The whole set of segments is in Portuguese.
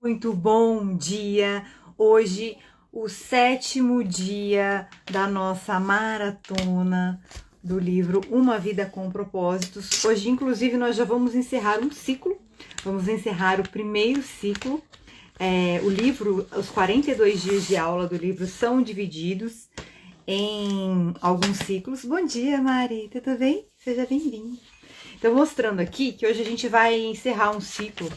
Muito bom dia! Hoje, o 7º dia da nossa maratona do livro Uma Vida com Propósitos. Hoje, inclusive, nós já vamos encerrar um ciclo, vamos encerrar o primeiro ciclo. O livro, os 42 dias de aula do livro são divididos em alguns ciclos. Bom dia, Mari, tudo bem? Seja bem-vinda. Então, mostrando aqui que hoje a gente vai encerrar um ciclo.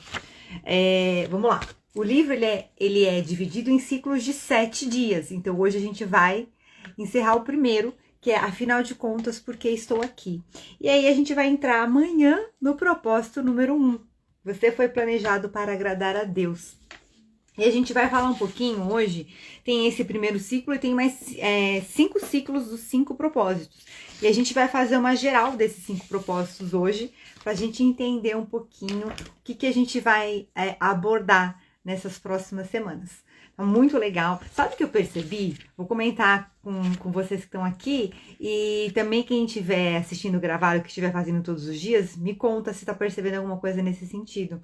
Vamos lá. O livro ele é dividido em ciclos de 7 dias. Então hoje a gente vai encerrar o primeiro, que é afinal de contas, porque estou aqui. E aí a gente vai entrar amanhã no propósito número 1. Você foi planejado para agradar a Deus. E a gente vai falar um pouquinho hoje. Tem esse primeiro ciclo e tem mais 5 ciclos dos 5 propósitos. E a gente vai fazer uma geral desses 5 propósitos hoje, para a gente entender um pouquinho o que a gente vai abordar nessas próximas semanas. Tá muito legal. Sabe o que eu percebi? Vou comentar com vocês que estão aqui, e também quem estiver assistindo gravado, que estiver fazendo todos os dias, me conta se está percebendo alguma coisa nesse sentido.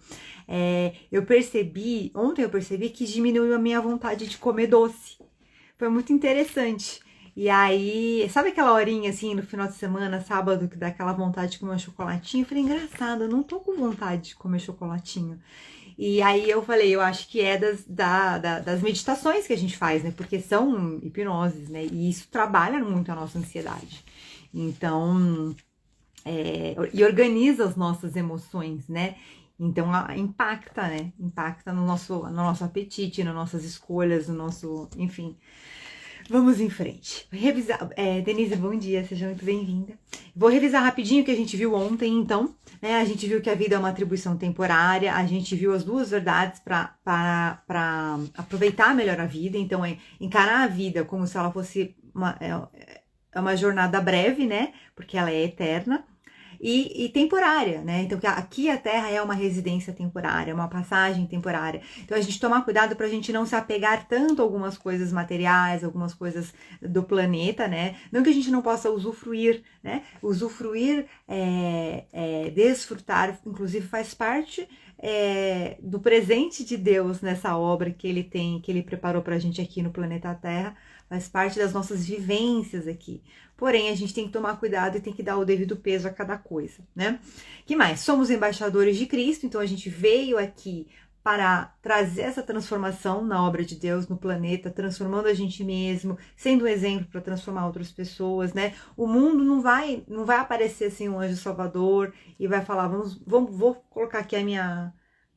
Ontem eu percebi que diminuiu a minha vontade de comer doce. Foi muito interessante. E aí, sabe aquela horinha assim, no final de semana, sábado, que dá aquela vontade de comer um chocolatinho? Eu falei, engraçado, eu não tô com vontade de comer chocolatinho. E aí eu falei, eu acho que é das meditações que a gente faz, né? Porque são hipnoses, né? E isso trabalha muito a nossa ansiedade. Então, e organiza as nossas emoções, né? Então, impacta, né? Impacta no nosso apetite, nas nossas escolhas, no nosso, enfim. Vamos em frente. Revisar. Denise, bom dia, seja muito bem-vinda. Vou revisar rapidinho o que a gente viu ontem, então. A gente viu que a vida é uma atribuição temporária, a gente viu as duas verdades para aproveitar melhor a vida. Então, encarar a vida como se ela fosse uma jornada breve, né? Porque ela é eterna. E temporária, né? Então, aqui a Terra é uma residência temporária, uma passagem temporária. Então, a gente tomar cuidado para a gente não se apegar tanto a algumas coisas materiais, algumas coisas do planeta, né? Não que a gente não possa usufruir, né? Usufruir, desfrutar, inclusive faz parte do presente de Deus nessa obra que ele tem, que ele preparou para a gente aqui no planeta Terra, faz parte das nossas vivências aqui. Porém, a gente tem que tomar cuidado e tem que dar o devido peso a cada coisa, né? Que mais? Somos embaixadores de Cristo, então a gente veio aqui para trazer essa transformação na obra de Deus, no planeta, transformando a gente mesmo, sendo um exemplo para transformar outras pessoas, né? O mundo não vai aparecer assim um anjo salvador e vai falar, vou colocar aqui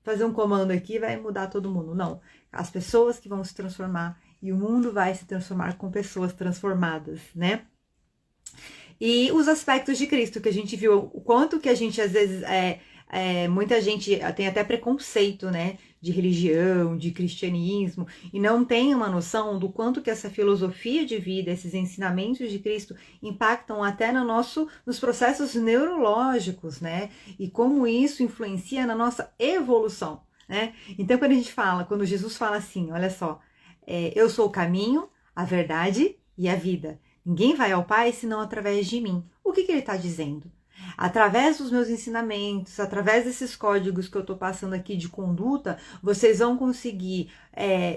fazer um comando aqui e vai mudar todo mundo. Não, as pessoas que vão se transformar e o mundo vai se transformar com pessoas transformadas, né? E os aspectos de Cristo, que a gente viu, o quanto que a gente, às vezes, muita gente tem até preconceito, né, de religião, de cristianismo, e não tem uma noção do quanto que essa filosofia de vida, esses ensinamentos de Cristo impactam até nos processos neurológicos, né, e como isso influencia na nossa evolução, né. Então, quando Jesus fala assim, olha só, eu sou o caminho, a verdade e a vida. Ninguém vai ao Pai senão através de mim. O que ele está dizendo? Através dos meus ensinamentos, através desses códigos que eu estou passando aqui de conduta, vocês vão conseguir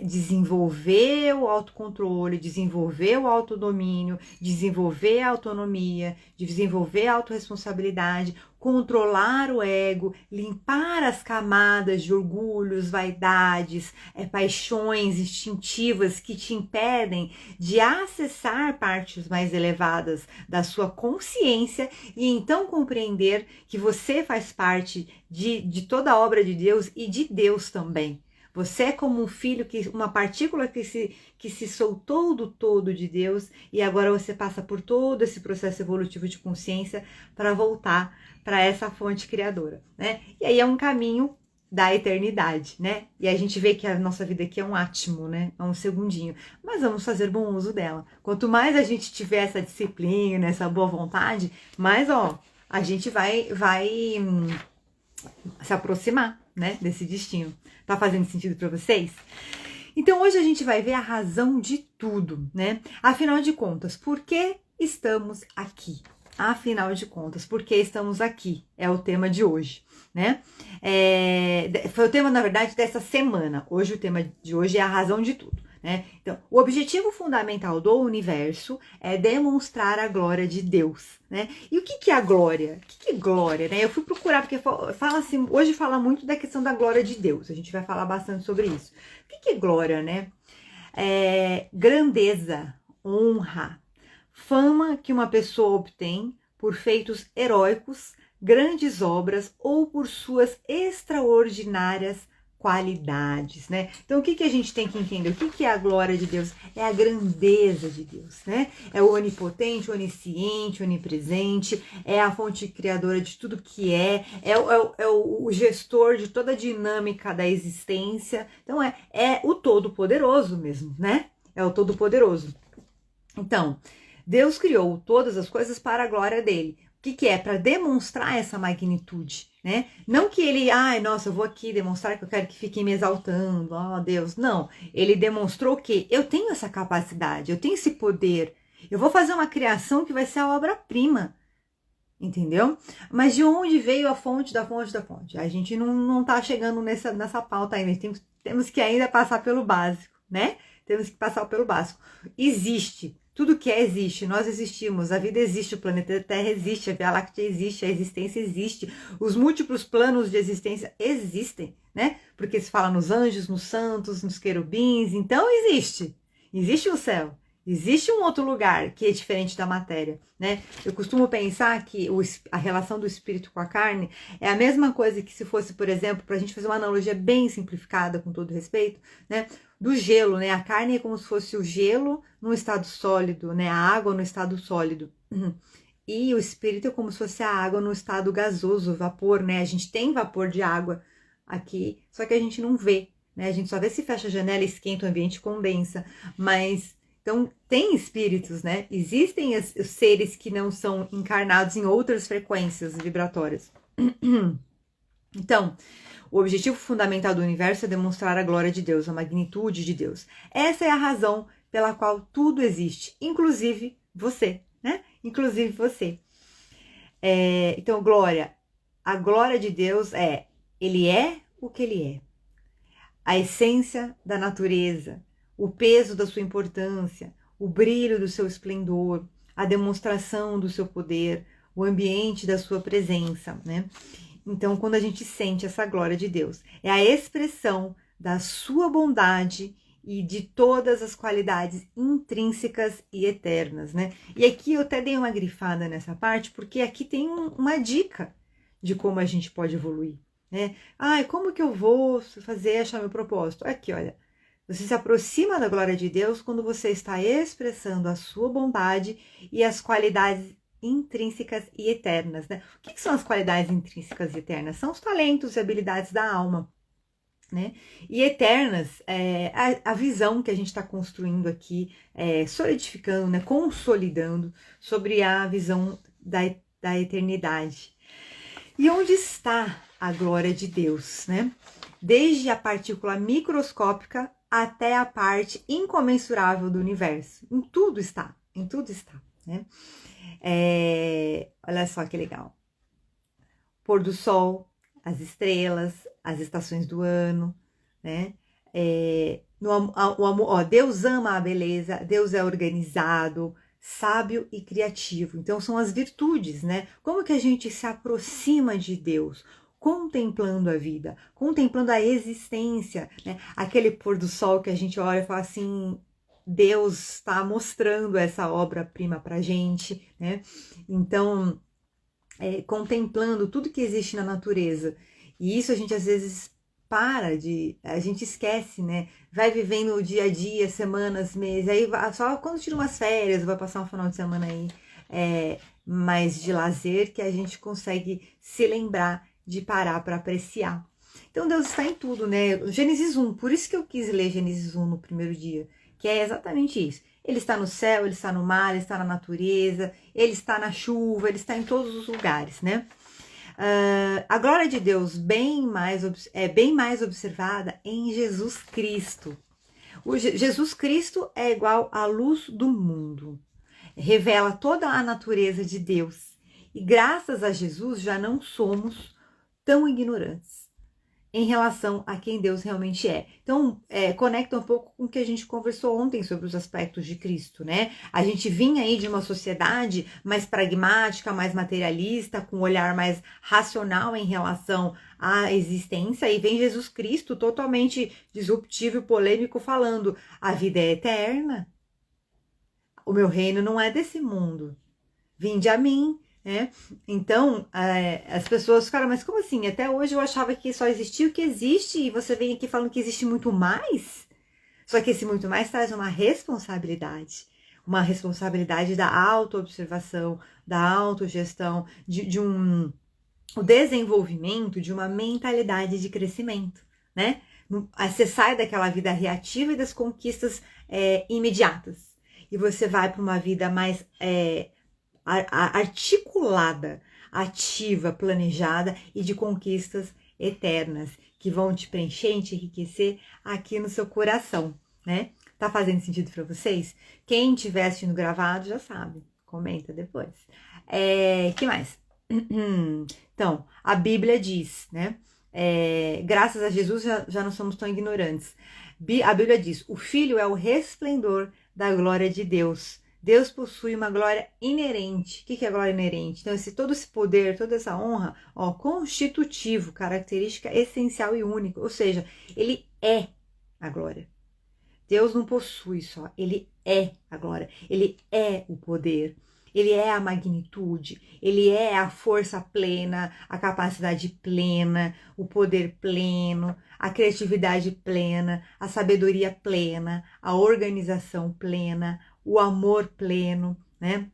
desenvolver o autocontrole, desenvolver o autodomínio, desenvolver a autonomia, desenvolver a autorresponsabilidade, controlar o ego, limpar as camadas de orgulhos, vaidades, paixões instintivas que te impedem de acessar partes mais elevadas da sua consciência e então compreender que você faz parte de toda a obra de Deus e de Deus também. Você é como um filho, uma partícula que se soltou do todo de Deus e agora você passa por todo esse processo evolutivo de consciência para voltar para essa fonte criadora, né? E aí é um caminho da eternidade, né? E a gente vê que a nossa vida aqui é um átimo, né? É um segundinho. Mas vamos fazer bom uso dela. Quanto mais a gente tiver essa disciplina, essa boa vontade, mais, a gente vai se aproximar, né, desse destino. Tá fazendo sentido para vocês? Então hoje a gente vai ver a razão de tudo, né? Afinal de contas, por que estamos aqui? Afinal de contas, por que estamos aqui? É o tema de hoje, né? Foi o tema, na verdade, dessa semana. Hoje, o tema de hoje é a razão de tudo, né? Então, o objetivo fundamental do universo é demonstrar a glória de Deus, né? E o que é a glória? O que é glória, né? Eu fui procurar, porque fala assim, hoje fala muito da questão da glória de Deus. A gente vai falar bastante sobre isso. O que é glória, né? Grandeza, honra, fama que uma pessoa obtém por feitos heróicos, grandes obras ou por suas extraordinárias qualidades, né? Então, o que a gente tem que entender? O que é a glória de Deus? É a grandeza de Deus, né? É o onipotente, onisciente, onipresente, é a fonte criadora de tudo que é o gestor de toda a dinâmica da existência. Então, é o Todo-Poderoso mesmo, né? É o Todo-Poderoso. Então, Deus criou todas as coisas para a glória dele. O que é? Para demonstrar essa magnitude, né? Não que ele, nossa, eu vou aqui demonstrar que eu quero que fiquem me exaltando, Deus. Não, ele demonstrou que eu tenho essa capacidade, eu tenho esse poder. Eu vou fazer uma criação que vai ser a obra-prima, entendeu? Mas de onde veio a fonte da fonte da fonte? A gente não tá chegando nessa pauta ainda, temos que ainda passar pelo básico, né? Temos que passar pelo básico. Existe. Tudo que existe, nós existimos, a vida existe, o planeta Terra existe, a Via Láctea existe, a existência existe, os múltiplos planos de existência existem, né? Porque se fala nos anjos, nos santos, nos querubins, então existe. Existe um céu, existe um outro lugar que é diferente da matéria, né? Eu costumo pensar que a relação do espírito com a carne é a mesma coisa que se fosse, por exemplo, para a gente fazer uma analogia bem simplificada, com todo respeito, né? Do gelo, né? A carne é como se fosse o gelo no estado sólido, né? A água no estado sólido. E o espírito é como se fosse a água no estado gasoso, vapor, né? A gente tem vapor de água aqui, só que a gente não vê, né? A gente só vê se fecha a janela, esquenta o ambiente, condensa. Mas, então, tem espíritos, né? Existem os seres que não são encarnados em outras frequências vibratórias. Então, o objetivo fundamental do universo é demonstrar a glória de Deus, a magnitude de Deus. Essa é a razão pela qual tudo existe, inclusive você, né? Inclusive você. Então, glória. A glória de Deus Ele é o que Ele é. A essência da natureza, o peso da sua importância, o brilho do seu esplendor, a demonstração do seu poder, o ambiente da sua presença, né? Então, quando a gente sente essa glória de Deus, é a expressão da sua bondade e de todas as qualidades intrínsecas e eternas, né? E aqui eu até dei uma grifada nessa parte, porque aqui tem uma dica de como a gente pode evoluir, né? Como que eu vou achar meu propósito? Aqui, olha, você se aproxima da glória de Deus quando você está expressando a sua bondade e as qualidades intrínsecas e eternas, né? O que são as qualidades intrínsecas e eternas? São os talentos e habilidades da alma, né? E eternas é a visão que a gente está construindo aqui, solidificando, né? Consolidando sobre a visão da eternidade. E onde está a glória de Deus, né? Desde a partícula microscópica até a parte incomensurável do universo. Em tudo está, né? Olha só que legal. Pôr do sol, as estrelas, as estações do ano, né? Deus ama a beleza, Deus é organizado, sábio e criativo. Então são as virtudes, né? Como que a gente se aproxima de Deus? Contemplando a vida, contemplando a existência, né? Aquele pôr do sol que a gente olha e fala assim, Deus está mostrando essa obra-prima para a gente, né? Então, contemplando tudo que existe na natureza. E isso a gente às vezes a gente esquece, né? Vai vivendo o dia a dia, semanas, meses, aí só quando tira umas férias, vai passar um final de semana aí mais de lazer, que a gente consegue se lembrar de parar para apreciar. Então Deus está em tudo, né? Gênesis 1, por isso que eu quis ler Gênesis 1 no primeiro dia, que é exatamente isso. Ele está no céu, ele está no mar, ele está na natureza, ele está na chuva, ele está em todos os lugares, né? A glória de Deus é bem mais observada em Jesus Cristo. Jesus Cristo é igual à luz do mundo. revela toda a natureza de Deus. E graças a Jesus já não somos tão ignorantes em relação a quem Deus realmente é. Então, conecta um pouco com o que a gente conversou ontem sobre os aspectos de Cristo, né? A gente vinha aí de uma sociedade mais pragmática, mais materialista, com um olhar mais racional em relação à existência, e vem Jesus Cristo totalmente disruptivo e polêmico falando: a vida é eterna, o meu reino não é desse mundo, vinde a mim. Então, as pessoas ficaram, mas como assim? Até hoje eu achava que só existia o que existe e você vem aqui falando que existe muito mais? Só que esse muito mais traz uma responsabilidade da autoobservação, da autogestão, de o desenvolvimento de uma mentalidade de crescimento, né? Você sai daquela vida reativa e das conquistas imediatas e você vai para uma vida mais articulada, ativa, planejada e de conquistas eternas que vão te preencher, te enriquecer aqui no seu coração, né? Tá fazendo sentido para vocês? Quem estiver assistindo gravado já sabe, comenta depois. Que mais? Então, a Bíblia diz, né? Graças a Jesus já não somos tão ignorantes. A Bíblia diz: o Filho é o resplendor da glória de Deus. Deus possui uma glória inerente. O que é glória inerente? Então, todo esse poder, toda essa honra, constitutivo, característica essencial e única. Ou seja, ele é a glória. Deus não possui só, ele é a glória. Ele é o poder. Ele é a magnitude. Ele é a força plena, a capacidade plena, o poder pleno, a criatividade plena, a sabedoria plena, a organização plena, o amor pleno, né?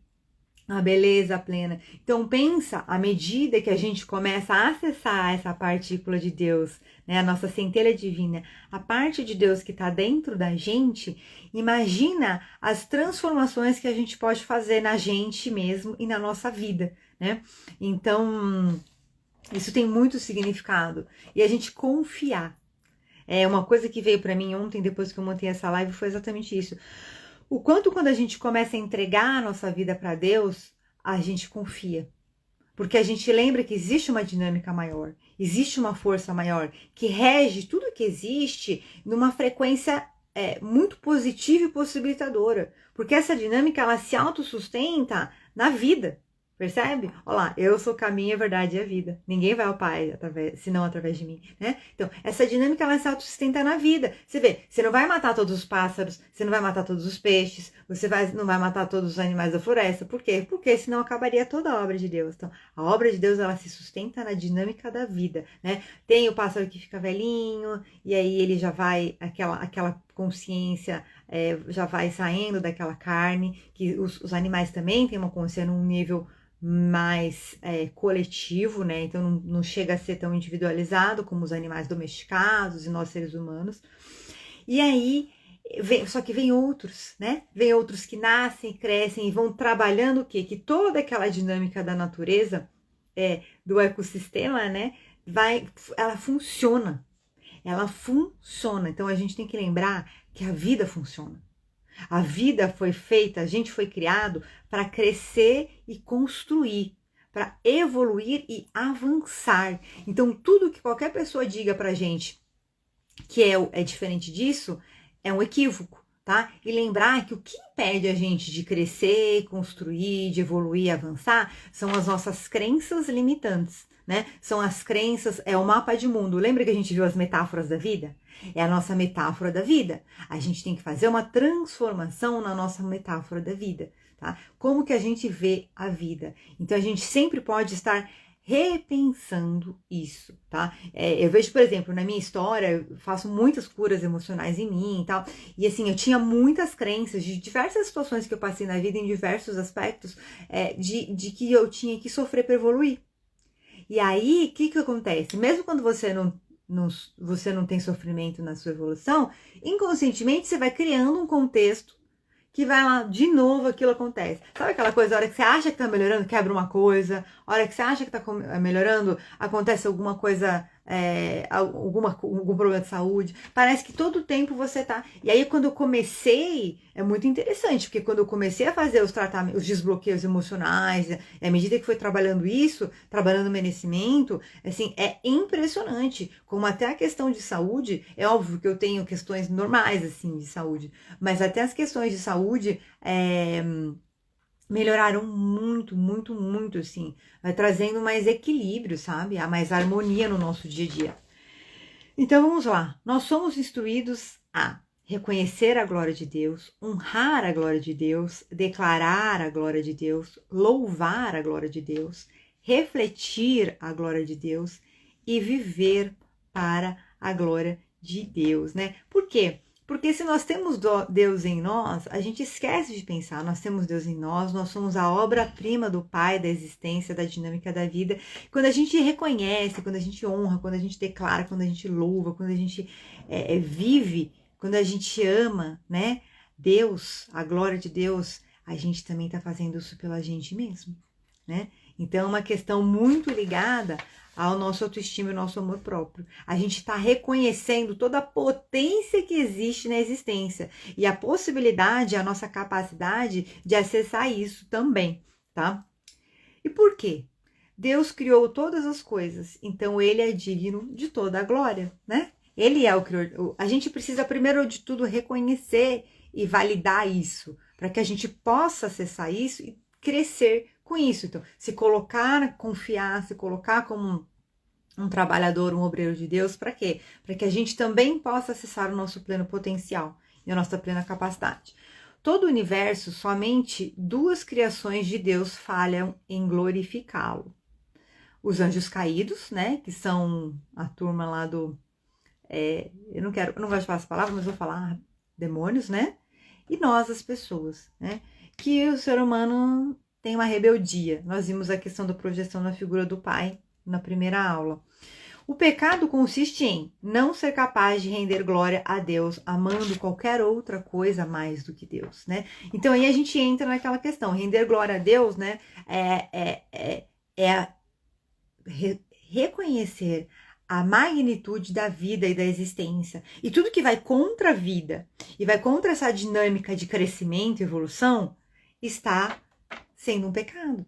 A beleza plena. Então pensa, à medida que a gente começa a acessar essa partícula de Deus, né, a nossa centelha divina, a parte de Deus que está dentro da gente, imagina as transformações que a gente pode fazer na gente mesmo e na nossa vida, né? Então, isso tem muito significado. E a gente confiar. Uma coisa que veio para mim ontem, depois que eu montei essa live, foi exatamente isso. O quanto quando a gente começa a entregar a nossa vida para Deus, a gente confia. Porque a gente lembra que existe uma dinâmica maior, existe uma força maior, que rege tudo que existe numa frequência muito positiva e possibilitadora. Porque essa dinâmica, ela se autossustenta na vida. Percebe? Olha lá, eu sou o caminho, a verdade e a vida. Ninguém vai ao Pai senão através de mim, né? Então, essa dinâmica, ela se autossustenta na vida. Você vê, você não vai matar todos os pássaros, você não vai matar todos os peixes, não vai matar todos os animais da floresta. Por quê? Porque senão acabaria toda a obra de Deus. Então, a obra de Deus, ela se sustenta na dinâmica da vida, né? Tem o pássaro que fica velhinho, e aí ele já vai, aquela consciência já vai saindo daquela carne, que os animais também têm uma consciência num nível mais coletivo, né? Então não chega a ser tão individualizado como os animais domesticados e nós seres humanos. E aí, só que vem outros, né? Vem outros que nascem, crescem e vão trabalhando o quê? Que toda aquela dinâmica da natureza, do ecossistema, né? Ela funciona. Ela funciona. Então a gente tem que lembrar que a vida funciona. A vida foi feita, a gente foi criado para crescer e construir, para evoluir e avançar. Então, tudo que qualquer pessoa diga pra gente que é diferente disso, é um equívoco, tá? E lembrar que o que impede a gente de crescer, construir, de evoluir, avançar, são as nossas crenças limitantes, né? São as crenças, o mapa de mundo. Lembra que a gente viu as metáforas da vida? É a nossa metáfora da vida. A gente tem que fazer uma transformação na nossa metáfora da vida, tá? Como que a gente vê a vida? Então a gente sempre pode estar repensando isso, tá? Eu vejo, por exemplo, na minha história, eu faço muitas curas emocionais em mim e tal, e assim, eu tinha muitas crenças de diversas situações que eu passei na vida, em diversos aspectos, de que eu tinha que sofrer para evoluir. E aí, o que acontece? Mesmo quando você não tem sofrimento na sua evolução, inconscientemente você vai criando um contexto que vai lá, de novo aquilo acontece. Sabe aquela coisa, a hora que você acha que tá melhorando, quebra uma coisa, a hora que você acha que tá melhorando, acontece alguma coisa algum problema de saúde. Parece que todo tempo você tá. E aí, quando eu comecei, é muito interessante, porque quando eu comecei a fazer os tratamentos, os desbloqueios emocionais, à medida que foi trabalhando isso, trabalhando o merecimento, assim, é impressionante como até a questão de saúde, é óbvio que eu tenho questões normais, assim, de saúde, mas até as questões de saúde, melhoraram muito, muito, muito, assim. Vai trazendo mais equilíbrio, sabe? Há mais harmonia no nosso dia a dia. Então vamos lá. Nós somos instruídos a reconhecer a glória de Deus, honrar a glória de Deus, declarar a glória de Deus, louvar a glória de Deus, refletir a glória de Deus e viver para a glória de Deus, né? Por quê? Porque se nós temos Deus em nós, a gente esquece de pensar, nós temos Deus em nós somos a obra-prima do Pai, da existência, da dinâmica da vida. Quando a gente reconhece, quando a gente honra, quando a gente declara, quando a gente louva, quando a gente vive, quando a gente ama, né? Deus, a glória de Deus, a gente também está fazendo isso pela gente mesmo, né? Então é uma questão muito ligada ao nosso autoestima e ao nosso amor próprio. A gente está reconhecendo toda a potência que existe na existência e a possibilidade, a nossa capacidade de acessar isso também, tá? E por quê? Deus criou todas as coisas, então Ele é digno de toda a glória, né? Ele é o criador. A gente precisa, primeiro de tudo, reconhecer e validar isso, para que a gente possa acessar isso e crescer com isso. Então, se colocar, confiar, se colocar como um trabalhador, um obreiro de Deus, para quê? Para que a gente também possa acessar o nosso pleno potencial e a nossa plena capacidade. Todo o universo, somente duas criações de Deus falham em glorificá-lo. Os anjos caídos, né, que são a turma lá do... eu não gosto de falar essa palavra, mas vou falar demônios, né? E nós, as pessoas, né? Que o ser humano tem uma rebeldia. Nós vimos a questão da projeção na figura do Pai na primeira aula. O pecado consiste em não ser capaz de render glória a Deus, amando qualquer outra coisa mais do que Deus, né? Então aí a gente entra naquela questão, render glória a Deus, né? Reconhecer a magnitude da vida e da existência. E tudo que vai contra a vida e vai contra essa dinâmica de crescimento e evolução está sendo um pecado.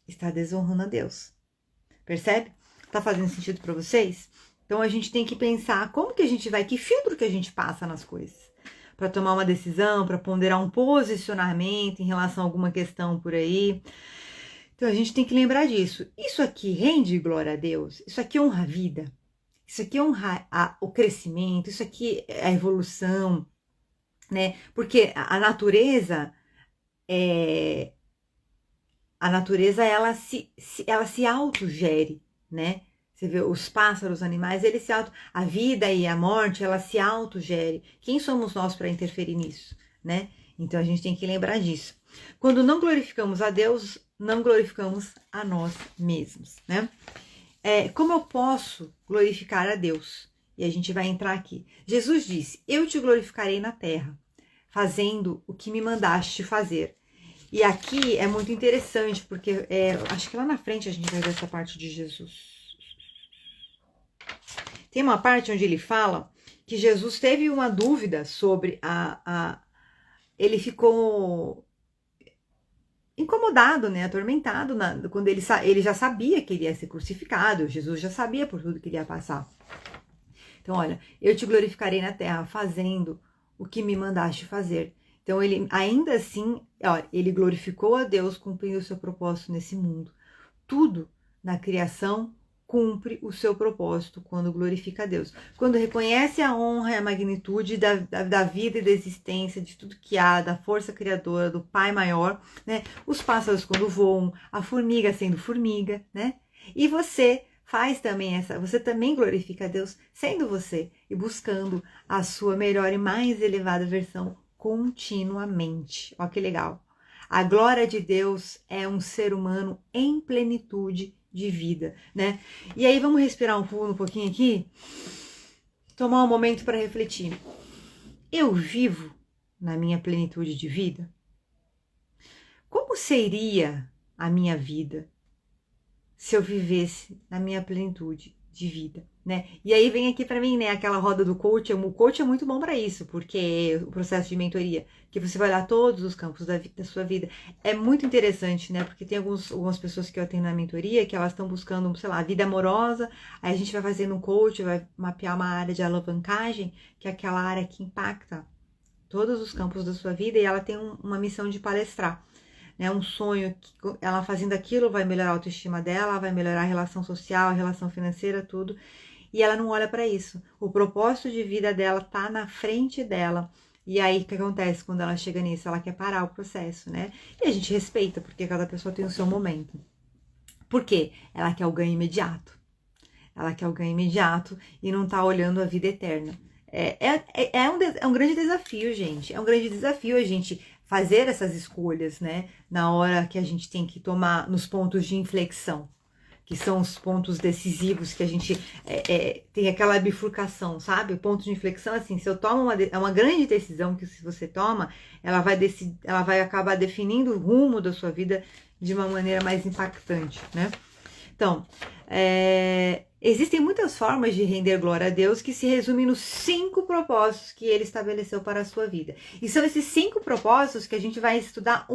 Está desonrando a Deus. Percebe? Tá fazendo sentido para vocês? Então a gente tem que pensar como que a gente vai, que filtro que a gente passa nas coisas. Para tomar uma decisão, para ponderar um posicionamento em relação a alguma questão por aí. Então a gente tem que lembrar disso. Isso aqui rende glória a Deus? Isso aqui honra a vida? Isso aqui honra o crescimento? Isso aqui é a evolução? Né? Porque a natureza ela se autogere, né? Você vê os pássaros, os animais, eles se a vida e a morte, ela se autogere. Quem somos nós para interferir nisso, né? Então a gente tem que lembrar disso. Quando não glorificamos a Deus, não glorificamos a nós mesmos, né? Como eu posso glorificar a Deus? E a gente vai entrar aqui. Jesus disse: eu te glorificarei na terra, fazendo o que me mandaste fazer. E aqui é muito interessante, porque acho que lá na frente a gente vai ver essa parte de Jesus. Tem uma parte onde ele fala que Jesus teve uma dúvida sobre ele ficou incomodado, né, atormentado, quando ele já sabia que ele ia ser crucificado, Jesus já sabia por tudo que ele ia passar. Então, olha, eu te glorificarei na terra, fazendo o que me mandaste fazer. Então, ele ainda assim, ele glorificou a Deus, cumprindo o seu propósito nesse mundo. Tudo na criação cumpre o seu propósito quando glorifica a Deus. Quando reconhece a honra e a magnitude da vida e da existência, de tudo que há, da força criadora, do Pai maior, né? Os pássaros quando voam, a formiga sendo formiga, né? E você faz também você também glorifica a Deus sendo você e buscando a sua melhor e mais elevada versão continuamente. Olha que legal. A glória de Deus é um ser humano em plenitude de vida, né? E aí vamos respirar um pouquinho aqui, tomar um momento para refletir. Eu vivo na minha plenitude de vida? Como seria a minha vida se eu vivesse na minha plenitude de vida, né? E aí vem aqui para mim, né, aquela roda do coach. O coach é muito bom para isso, porque o processo de mentoria, que você vai lá todos os campos da sua vida, é muito interessante, né? Porque tem algumas pessoas que eu atendo na mentoria que elas estão buscando, sei lá, vida amorosa. Aí a gente vai fazendo um coach, vai mapear uma área de alavancagem, que é aquela área que impacta todos os campos da sua vida, e ela tem uma missão de palestrar, né? Um sonho que ela fazendo aquilo vai melhorar a autoestima dela, vai melhorar a relação social, a relação financeira, tudo. E ela não olha para isso. O propósito de vida dela tá na frente dela. E aí o que acontece quando ela chega nisso? Ela quer parar o processo, né? E a gente respeita, porque cada pessoa tem o seu momento. Por quê? Ela quer o ganho imediato. Ela quer o ganho imediato e não tá olhando a vida eterna. É um grande desafio, gente. É um grande desafio a gente fazer essas escolhas, né? Na hora que a gente tem que tomar nos pontos de inflexão, que são os pontos decisivos que a gente tem aquela bifurcação, sabe? O ponto de inflexão, assim, se eu tomo uma grande decisão que se você toma, ela vai acabar definindo o rumo da sua vida de uma maneira mais impactante, né? Então, existem muitas formas de render glória a Deus que se resumem nos 5 propósitos que Ele estabeleceu para a sua vida. E são esses 5 propósitos que a gente vai estudar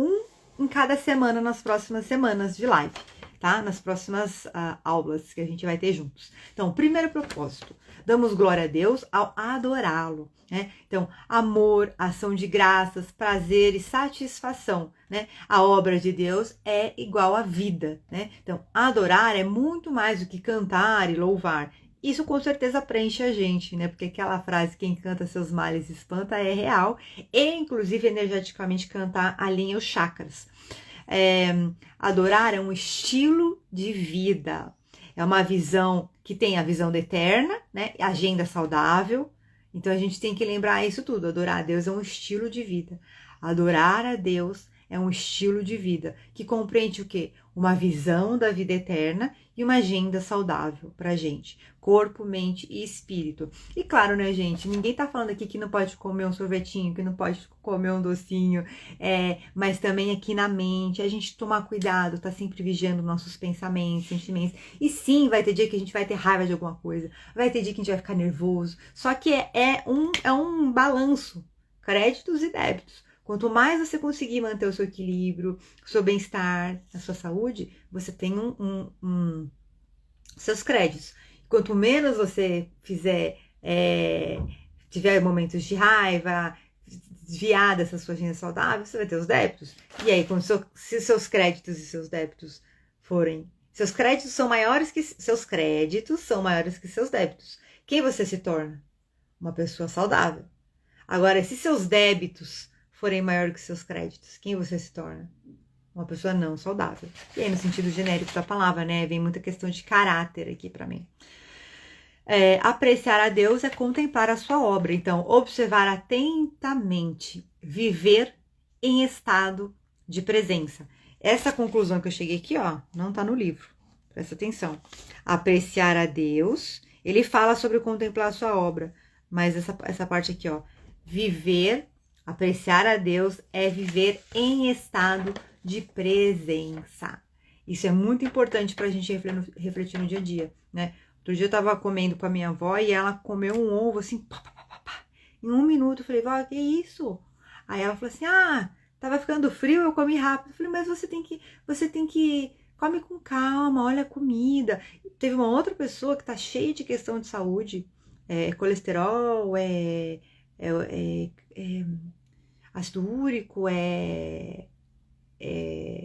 em cada semana nas próximas semanas de live, tá? Nas próximas aulas que a gente vai ter juntos. Então, primeiro propósito, damos glória a Deus ao adorá-lo, né? Então, amor, ação de graças, prazer e satisfação, né? A obra de Deus é igual à vida, né? Então, adorar é muito mais do que cantar e louvar. Isso com certeza preenche a gente, né? Porque aquela frase, quem canta seus males espanta, é real. E, inclusive, energeticamente, cantar alinha os chakras. Adorar é um estilo de vida. É uma visão que tem a visão da eterna, né? Agenda saudável. Então, a gente tem que lembrar isso tudo. Adorar a Deus é um estilo de vida. Adorar a Deus é um estilo de vida que compreende o quê? Uma visão da vida eterna e uma agenda saudável pra gente. Corpo, mente e espírito. E claro, né, gente? Ninguém tá falando aqui que não pode comer um sorvetinho, que não pode comer um docinho, mas também aqui na mente, a gente tomar cuidado, tá sempre vigiando nossos pensamentos, sentimentos. E sim, vai ter dia que a gente vai ter raiva de alguma coisa, vai ter dia que a gente vai ficar nervoso. Só que é um balanço, créditos e débitos. Quanto mais você conseguir manter o seu equilíbrio, o seu bem-estar, a sua saúde, você tem seus créditos. Quanto menos você tiver momentos de raiva, desviar dessa sua agenda saudável, você vai ter os débitos. E aí, se seus créditos e seus débitos forem... Seus créditos são maiores que seus débitos. Quem você se torna? Uma pessoa saudável. Agora, se seus débitos forem maior que seus créditos, quem você se torna? Uma pessoa não saudável. E aí, no sentido genérico da palavra, né? Vem muita questão de caráter aqui pra mim. Apreciar a Deus é contemplar a sua obra. Então, observar atentamente, viver em estado de presença. Essa conclusão que eu cheguei aqui, ó, não tá no livro. Presta atenção. Apreciar a Deus, ele fala sobre contemplar a sua obra. Mas essa parte aqui, ó, apreciar a Deus é viver em estado de presença. Isso é muito importante pra gente refletir no dia a dia, né? Outro dia eu tava comendo com a minha avó e ela comeu um ovo assim, pá, pá, pá, pá. Em 1 minuto eu falei, vó, que isso? Aí ela falou assim, tava ficando frio, eu comi rápido. Eu falei, mas você tem que come com calma, olha a comida. Teve uma outra pessoa que tá cheia de questão de saúde, colesterol, ácido úrico,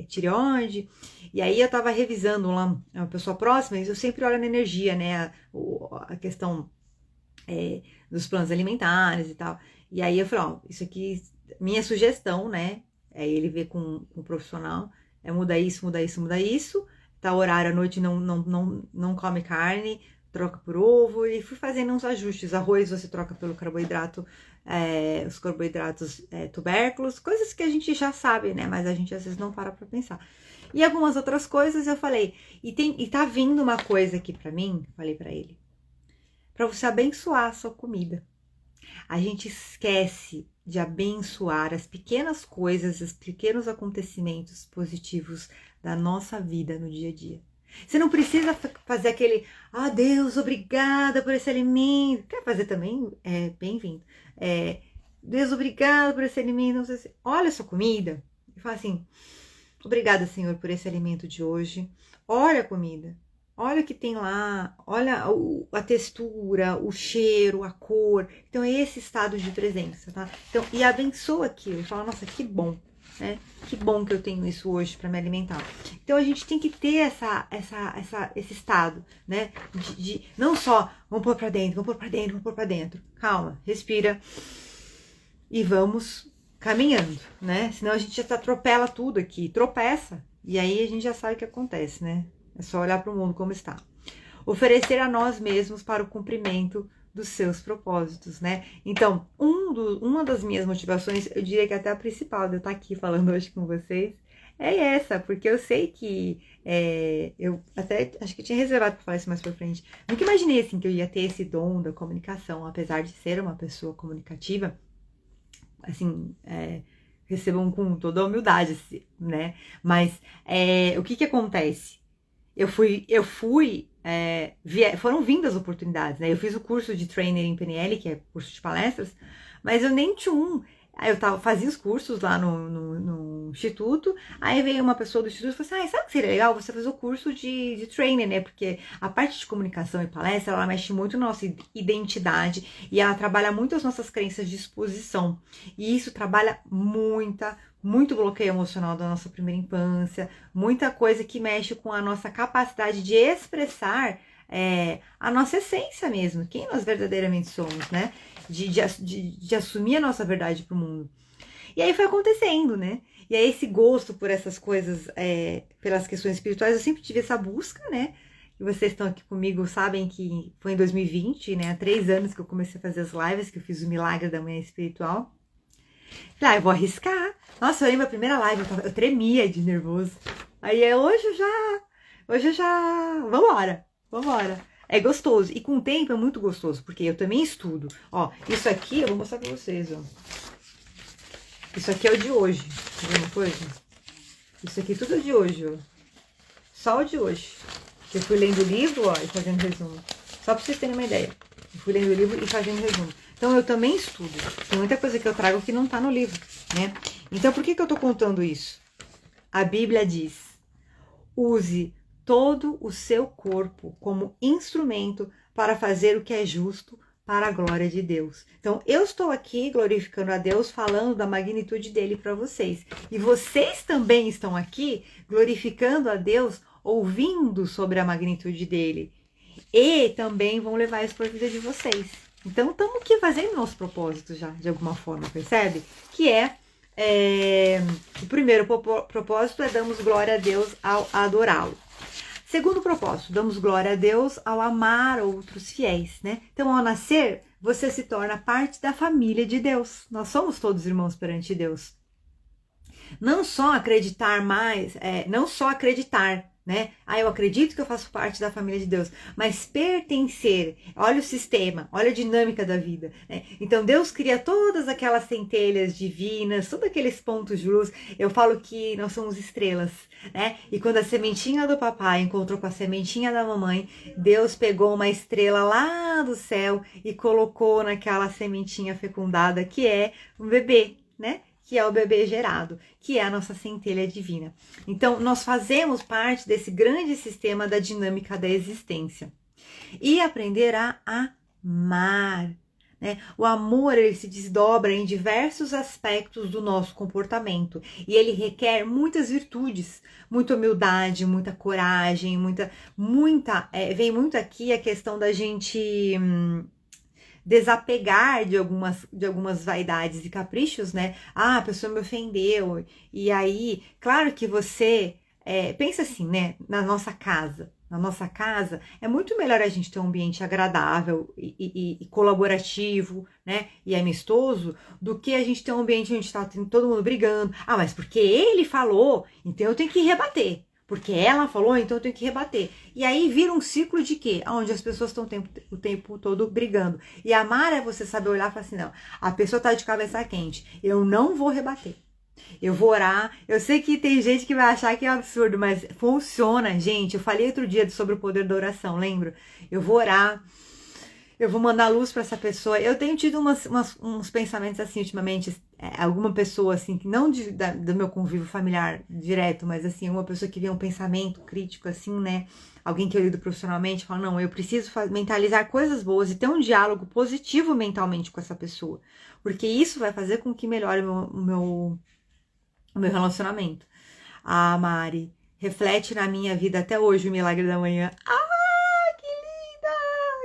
tireoide. E aí eu tava revisando lá, uma pessoa próxima, e eu sempre olho na energia, né, a questão dos planos alimentares e tal. E aí eu falei, ó, isso aqui, minha sugestão, né, ele vê com o profissional, muda isso, tá, horário à noite não come carne, troca por ovo, e fui fazendo uns ajustes. Arroz você troca pelo carboidrato, os carboidratos tubérculos, coisas que a gente já sabe, né? Mas a gente às vezes não para pra pensar. E algumas outras coisas eu falei, e tá vindo uma coisa aqui pra mim, falei pra ele, pra você abençoar a sua comida. A gente esquece de abençoar as pequenas coisas, os pequenos acontecimentos positivos da nossa vida no dia a dia. Você não precisa fazer aquele, Deus, obrigada por esse alimento. Quer fazer também? É bem-vindo. Deus, obrigado por esse alimento. Olha a sua comida e fala assim, obrigada, Senhor, por esse alimento de hoje. Olha a comida. Olha o que tem lá, olha a textura, o cheiro, a cor. Então, é esse estado de presença, tá? Então, e abençoa aquilo. Fala, nossa, que bom, né? Que bom que eu tenho isso hoje para me alimentar. Então, a gente tem que ter esse estado, né? De não só, vamos pôr para dentro, vamos pôr para dentro, vamos pôr para dentro. Calma, respira e vamos caminhando, né? Senão a gente já atropela tudo aqui, tropeça. E aí, a gente já sabe o que acontece, né? É só olhar para o mundo como está. Oferecer a nós mesmos para o cumprimento dos seus propósitos, né? Então, uma das minhas motivações, eu diria que até a principal de eu estar aqui falando hoje com vocês, é essa, porque eu sei que eu até acho que eu tinha reservado para falar isso mais para frente. Nunca imaginei assim que eu ia ter esse dom da comunicação, apesar de ser uma pessoa comunicativa, assim, recebam com toda a humildade, né? Mas o que acontece? Foram vindas oportunidades, né? Eu fiz o curso de trainer em PNL, que é curso de palestras, mas eu nem tinha Aí eu fazia os cursos lá no instituto, aí veio uma pessoa do instituto e falou assim, sabe o que seria legal? Você fazer o curso de trainer, né? Porque a parte de comunicação e palestra, ela mexe muito na nossa identidade e ela trabalha muito as nossas crenças de exposição. E isso trabalha muito bloqueio emocional da nossa primeira infância, muita coisa que mexe com a nossa capacidade de expressar a nossa essência mesmo, quem nós verdadeiramente somos, né? De assumir a nossa verdade pro mundo. E aí foi acontecendo, né? E aí esse gosto por essas coisas, pelas questões espirituais, eu sempre tive essa busca, né? E vocês estão aqui comigo, sabem que foi em 2020, né? Há 3 anos que eu comecei a fazer as lives, que eu fiz o Milagre da Manhã Espiritual. Falei, eu vou arriscar. Nossa, eu lembro a primeira live, eu tremia de nervoso. Aí hoje eu já, vambora. É gostoso. E com o tempo é muito gostoso, porque eu também estudo. Ó, isso aqui eu vou mostrar pra vocês, ó. Isso aqui é o de hoje. Tá vendo uma coisa? Isso aqui tudo é de hoje, ó. Só o de hoje. Eu fui lendo o livro, ó, e fazendo resumo. Só pra vocês terem uma ideia. Eu fui lendo o livro e fazendo resumo. Então, eu também estudo. Tem muita coisa que eu trago que não tá no livro, né? Então, por que eu tô contando isso? A Bíblia diz, use todo o seu corpo como instrumento para fazer o que é justo para a glória de Deus. Então, eu estou aqui glorificando a Deus, falando da magnitude dele para vocês. E vocês também estão aqui glorificando a Deus, ouvindo sobre a magnitude dele. E também vão levar isso para a vida de vocês. Então, estamos aqui fazendo nosso propósito já, de alguma forma, percebe? Que o primeiro propósito é damos glória a Deus ao adorá-lo. Segundo propósito, damos glória a Deus ao amar outros fiéis, né? Então, ao nascer, você se torna parte da família de Deus. Nós somos todos irmãos perante Deus. Não só acreditar, né? Eu acredito que eu faço parte da família de Deus, mas pertencer, olha o sistema, olha a dinâmica da vida, né? Então Deus cria todas aquelas centelhas divinas, todos aqueles pontos de luz. Eu falo que nós somos estrelas, né? E quando a sementinha do papai encontrou com a sementinha da mamãe, Deus pegou uma estrela lá do céu e colocou naquela sementinha fecundada que é um bebê, né? Que é o bebê gerado, que é a nossa centelha divina. Então, nós fazemos parte desse grande sistema da dinâmica da existência. E aprender a amar, né? O amor, ele se desdobra em diversos aspectos do nosso comportamento. E ele requer muitas virtudes, muita humildade, muita coragem, vem muito aqui a questão da gente desapegar de algumas vaidades e caprichos, né? A pessoa me ofendeu. E aí, claro que você pensa assim, né? Na nossa casa é muito melhor a gente ter um ambiente agradável e colaborativo, né? E amistoso, do que a gente ter um ambiente onde está todo mundo brigando. Mas porque ele falou, então eu tenho que rebater. Porque ela falou, então eu tenho que rebater. E aí vira um ciclo de quê? Onde as pessoas estão o tempo todo brigando. E amar é você saber olhar e falar assim, não, a pessoa tá de cabeça quente, eu não vou rebater. Eu vou orar. Eu sei que tem gente que vai achar que é um absurdo, mas funciona, gente. Eu falei outro dia sobre o poder da oração, lembro? Eu vou orar. Eu vou mandar luz para essa pessoa. Eu tenho tido uns pensamentos assim ultimamente. Alguma pessoa assim, que não do meu convívio familiar direto, mas assim, uma pessoa que vê um pensamento crítico assim, né? Alguém que eu lido profissionalmente, fala, não, eu preciso mentalizar coisas boas e ter um diálogo positivo mentalmente com essa pessoa. Porque isso vai fazer com que melhore o meu relacionamento. Ah, Mari, reflete na minha vida até hoje o milagre da manhã. Que linda!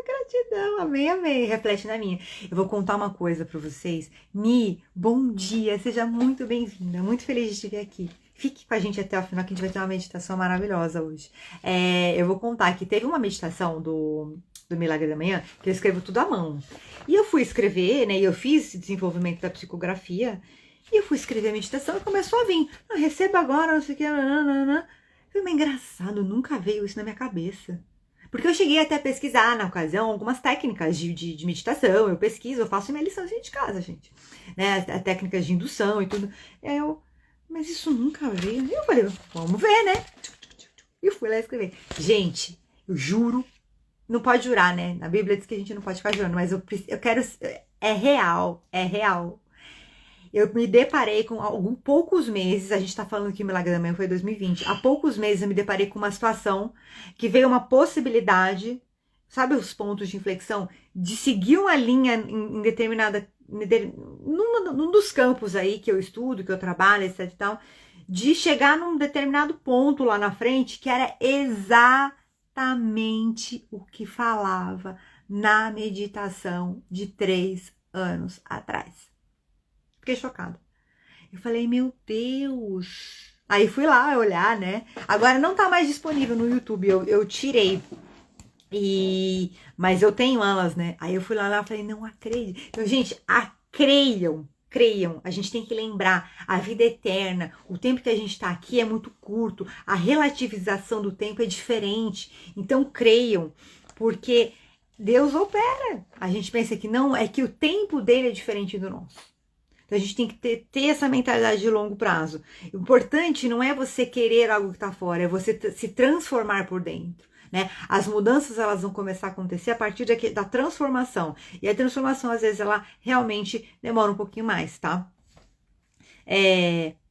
Gratidão, amém, amém. Reflete na minha. Eu vou contar uma coisa para vocês. Mi, bom dia, seja muito bem-vinda. Muito feliz de te ver aqui. Fique com a gente até o final, que a gente vai ter uma meditação maravilhosa hoje. Eu vou contar que teve uma meditação do Milagre da Manhã, que eu escrevo tudo à mão. E eu fui escrever, né? E eu fiz desenvolvimento da psicografia. E eu fui escrever a meditação e começou a vir. Receba agora, não sei o que. Foi meio engraçado, nunca veio isso na minha cabeça. Porque eu cheguei até a pesquisar na ocasião algumas técnicas de meditação. Eu pesquiso, eu faço minha liçãozinha de casa, gente. Né? Técnicas de indução e tudo. E aí mas isso nunca veio. E eu falei, vamos ver, né? E eu fui lá escrever. Gente, eu juro, não pode jurar, né? Na Bíblia diz que a gente não pode ficar jurando, mas eu quero. É real, é real. Eu me deparei com poucos meses, a gente tá falando que o Milagre da Manhã foi 2020, há poucos meses eu me deparei com uma situação que veio uma possibilidade, sabe os pontos de inflexão? De seguir uma linha em determinada, num dos campos aí que eu estudo, que eu trabalho, etc e tal, de chegar num determinado ponto lá na frente que era exatamente o que falava na meditação de 3 anos atrás. Fiquei chocada. Eu falei, meu Deus. Aí fui lá olhar, né? Agora não tá mais disponível no YouTube, eu tirei. Mas eu tenho elas, né? Aí eu fui lá e falei, não acredito. Então, gente, creiam. A gente tem que lembrar, a vida é eterna, o tempo que a gente tá aqui é muito curto, a relativização do tempo é diferente. Então, creiam, porque Deus opera. A gente pensa que não, é que o tempo dele é diferente do nosso. Então a gente tem que ter essa mentalidade de longo prazo. O importante não é você querer algo que está fora, é você se transformar por dentro. Né? As mudanças elas vão começar a acontecer a partir da transformação. E a transformação, às vezes, ela realmente demora um pouquinho mais, tá?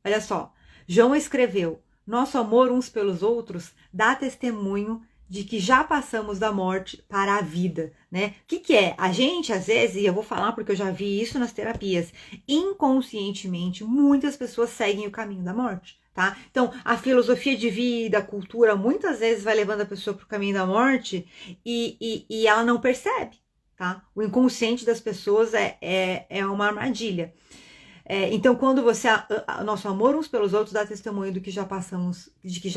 Olha só, João escreveu, nosso amor uns pelos outros dá testemunho de que já passamos da morte para a vida, né? O que é? A gente, às vezes, e eu vou falar porque eu já vi isso nas terapias, inconscientemente, muitas pessoas seguem o caminho da morte, tá? Então, a filosofia de vida, a cultura, muitas vezes vai levando a pessoa para o caminho da morte e ela não percebe, tá? O inconsciente das pessoas é uma armadilha. Então, quando nosso amor uns pelos outros dá testemunho de que já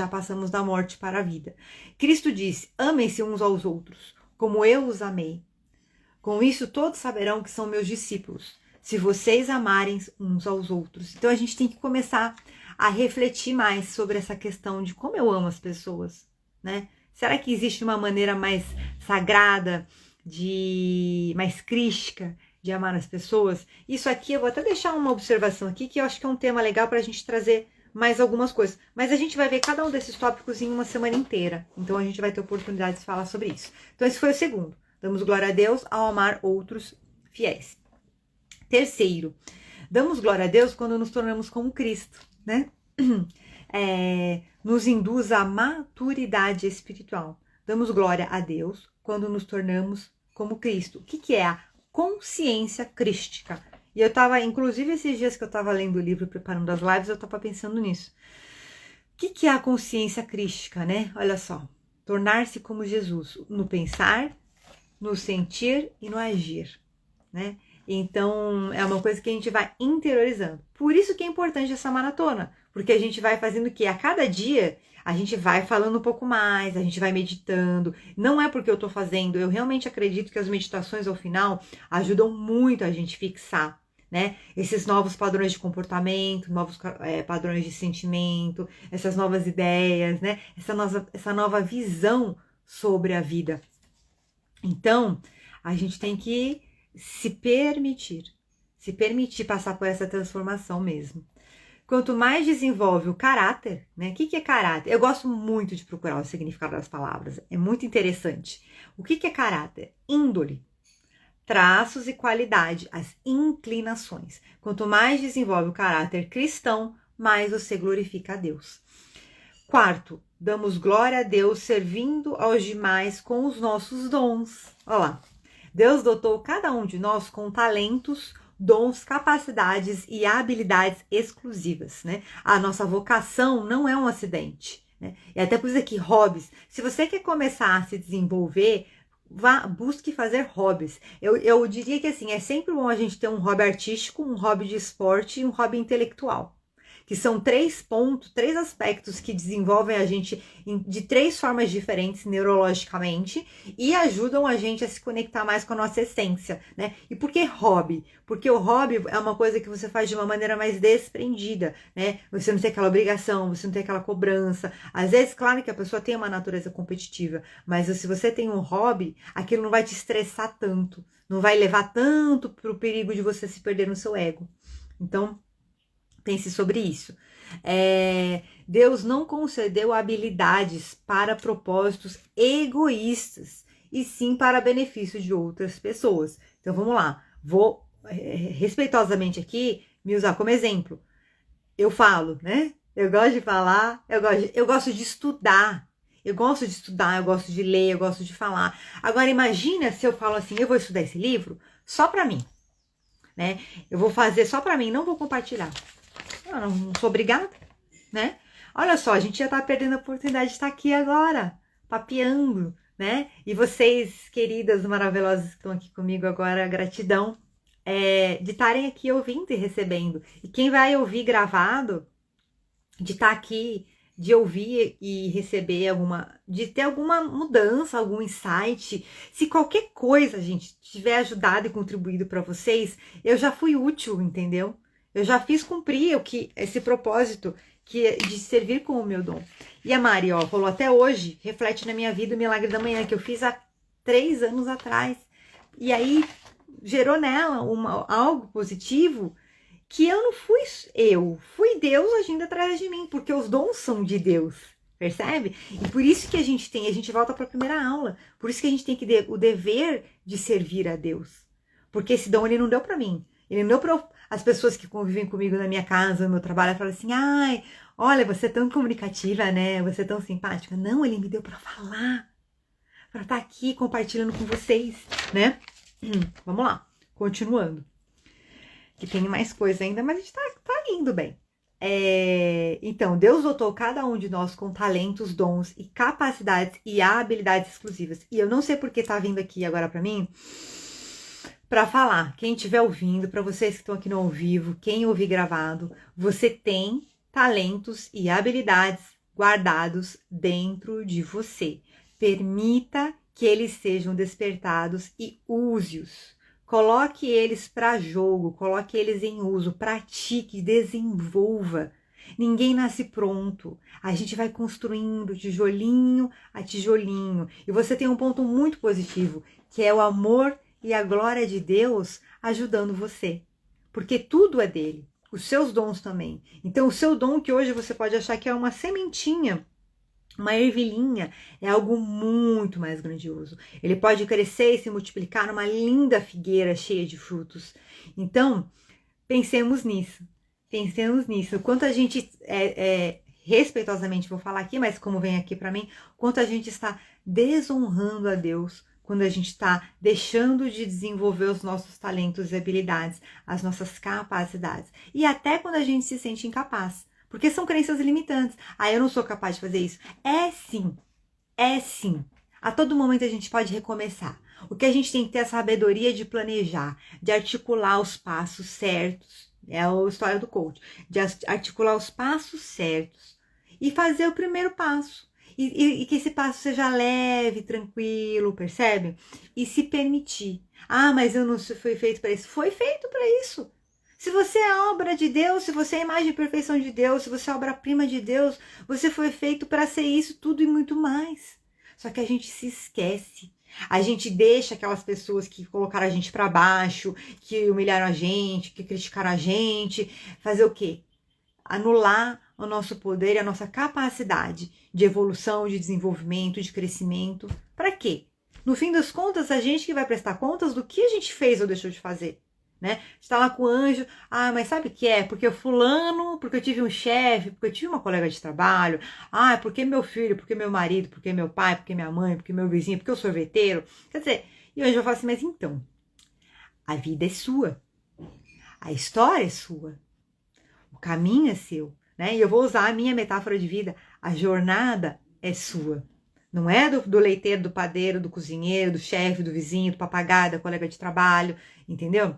passamos da morte para a vida. Cristo disse, amem-se uns aos outros, como eu os amei. Com isso, todos saberão que são meus discípulos, se vocês amarem uns aos outros. Então, a gente tem que começar a refletir mais sobre essa questão de como eu amo as pessoas, né? Será que existe uma maneira mais sagrada, mais crística, de amar as pessoas? Isso aqui, eu vou até deixar uma observação aqui, que eu acho que é um tema legal para a gente trazer mais algumas coisas. Mas a gente vai ver cada um desses tópicos em uma semana inteira. Então a gente vai ter oportunidade de falar sobre isso. Então esse foi o segundo. Damos glória a Deus ao amar outros fiéis. Terceiro, damos glória a Deus quando nos tornamos como Cristo, né? Nos induz à maturidade espiritual. Damos glória a Deus quando nos tornamos como Cristo. O que é a consciência crística? E eu tava, inclusive esses dias que eu tava lendo o livro, preparando as lives, eu tava pensando nisso. O que é a consciência crística, né? Olha só, tornar-se como Jesus, no pensar, no sentir e no agir, né? Então, é uma coisa que a gente vai interiorizando. Por isso que é importante essa maratona, porque a gente vai fazendo o quê? A cada dia, a gente vai falando um pouco mais, a gente vai meditando. Não é porque eu tô fazendo, eu realmente acredito que as meditações ao final ajudam muito a gente fixar, né? Esses novos padrões de comportamento, novos padrões de sentimento, essas novas ideias, né? Essa nova visão sobre a vida. Então, a gente tem que se permitir passar por essa transformação mesmo. Quanto mais desenvolve o caráter, né? O que é caráter? Eu gosto muito de procurar o significado das palavras. É muito interessante. O que é caráter? Índole. Traços e qualidade, as inclinações. Quanto mais desenvolve o caráter cristão, mais você glorifica a Deus. Quarto, damos glória a Deus servindo aos demais com os nossos dons. Olha lá. Deus dotou cada um de nós com talentos, dons, capacidades e habilidades exclusivas, né? A nossa vocação não é um acidente, né? E até por isso aqui, hobbies. Se você quer começar a se desenvolver, busque fazer hobbies. Eu diria que assim, é sempre bom a gente ter um hobby artístico, um hobby de esporte e um hobby intelectual. Que são 3 pontos, 3 aspectos que desenvolvem a gente de 3 formas diferentes neurologicamente e ajudam a gente a se conectar mais com a nossa essência, né? E por que hobby? Porque o hobby é uma coisa que você faz de uma maneira mais desprendida, né? Você não tem aquela obrigação, você não tem aquela cobrança. Às vezes, claro que a pessoa tem uma natureza competitiva, mas se você tem um hobby, aquilo não vai te estressar tanto, não vai levar tanto para o perigo de você se perder no seu ego. Então, pense sobre isso. Deus não concedeu habilidades para propósitos egoístas, e sim para benefício de outras pessoas. Então vamos lá, vou respeitosamente aqui me usar como exemplo. Eu falo, né? Eu gosto de falar, eu gosto de estudar. Eu gosto de ler, eu gosto de falar. Agora imagina se eu falo assim, eu vou estudar esse livro só para mim, né? Eu vou fazer só para mim, não vou compartilhar. Eu não sou obrigada, né? Olha só, a gente já tá perdendo a oportunidade de estar aqui agora, papeando, né? E vocês, queridas maravilhosas que estão aqui comigo agora, gratidão de estarem aqui ouvindo e recebendo. E quem vai ouvir gravado, de estar aqui, de ouvir e receber de ter alguma mudança, algum insight. Se qualquer coisa, gente, tiver ajudado e contribuído para vocês, eu já fui útil, entendeu? Eu já fiz cumprir esse propósito de servir com o meu dom. E a Mari, ó, falou, até hoje, reflete na minha vida o milagre da manhã, que eu fiz há 3 anos atrás. E aí, gerou nela algo positivo, que eu não fui fui Deus agindo atrás de mim, porque os dons são de Deus, percebe? E por isso que a gente volta para a primeira aula, por isso que a gente tem o dever de servir a Deus. Porque esse dom ele não deu para mim, ele não deu para as pessoas que convivem comigo na minha casa, no meu trabalho, falam assim, ai, olha, você é tão comunicativa, né? Você é tão simpática. Não, ele me deu para falar, para estar aqui compartilhando com vocês, né? Vamos lá, continuando. Que tem mais coisa ainda, mas a gente tá indo bem. Então, Deus dotou cada um de nós com talentos, dons e capacidades e habilidades exclusivas. E eu não sei porque tá vindo aqui agora para mim, para falar, quem estiver ouvindo, para vocês que estão aqui no ao vivo, quem ouvir gravado, você tem talentos e habilidades guardados dentro de você. Permita que eles sejam despertados e use-os. Coloque eles para jogo, coloque eles em uso, pratique, desenvolva. Ninguém nasce pronto. A gente vai construindo tijolinho a tijolinho. E você tem um ponto muito positivo, que é o amor e a glória de Deus ajudando você. Porque tudo é dele. Os seus dons também. Então, o seu dom que hoje você pode achar que é uma sementinha, uma ervilhinha, é algo muito mais grandioso. Ele pode crescer e se multiplicar numa linda figueira cheia de frutos. Então, pensemos nisso. Pensemos nisso. Quanto a gente, respeitosamente vou falar aqui, mas como vem aqui para mim, quanto a gente está desonrando a Deus quando a gente está deixando de desenvolver os nossos talentos e habilidades, as nossas capacidades. E até quando a gente se sente incapaz. Porque são crenças limitantes. Ah, eu não sou capaz de fazer isso. É sim. É sim. A todo momento a gente pode recomeçar. O que a gente tem que ter é a sabedoria de planejar, de articular os passos certos. É a história do coach. De articular os passos certos e fazer o primeiro passo. E que esse passo seja leve, tranquilo, percebe? E se permitir. Ah, mas eu não fui feito para isso. Foi feito para isso. Se você é obra de Deus, se você é a imagem e perfeição de Deus, se você é obra-prima de Deus, você foi feito para ser isso tudo e muito mais. Só que a gente se esquece. A gente deixa aquelas pessoas que colocaram a gente para baixo, que humilharam a gente, que criticaram a gente, fazer o quê? anular o nosso poder e a nossa capacidade de evolução, de desenvolvimento, de crescimento. Para quê? No fim das contas, a gente que vai prestar contas do que a gente fez ou deixou de fazer. Né? Está lá com o anjo, mas sabe o que é? Porque eu fulano, porque eu tive um chefe, porque eu tive uma colega de trabalho, porque meu filho, porque meu marido, porque meu pai, porque minha mãe, porque meu vizinho, porque o sorveteiro. Quer dizer, e o anjo vai falar assim, mas então, a vida é sua, a história é sua, o caminho é seu, né? E eu vou usar a minha metáfora de vida, a jornada é sua. Não é do leiteiro, do padeiro, do cozinheiro, do chefe, do vizinho, do papagaio, da colega de trabalho, entendeu?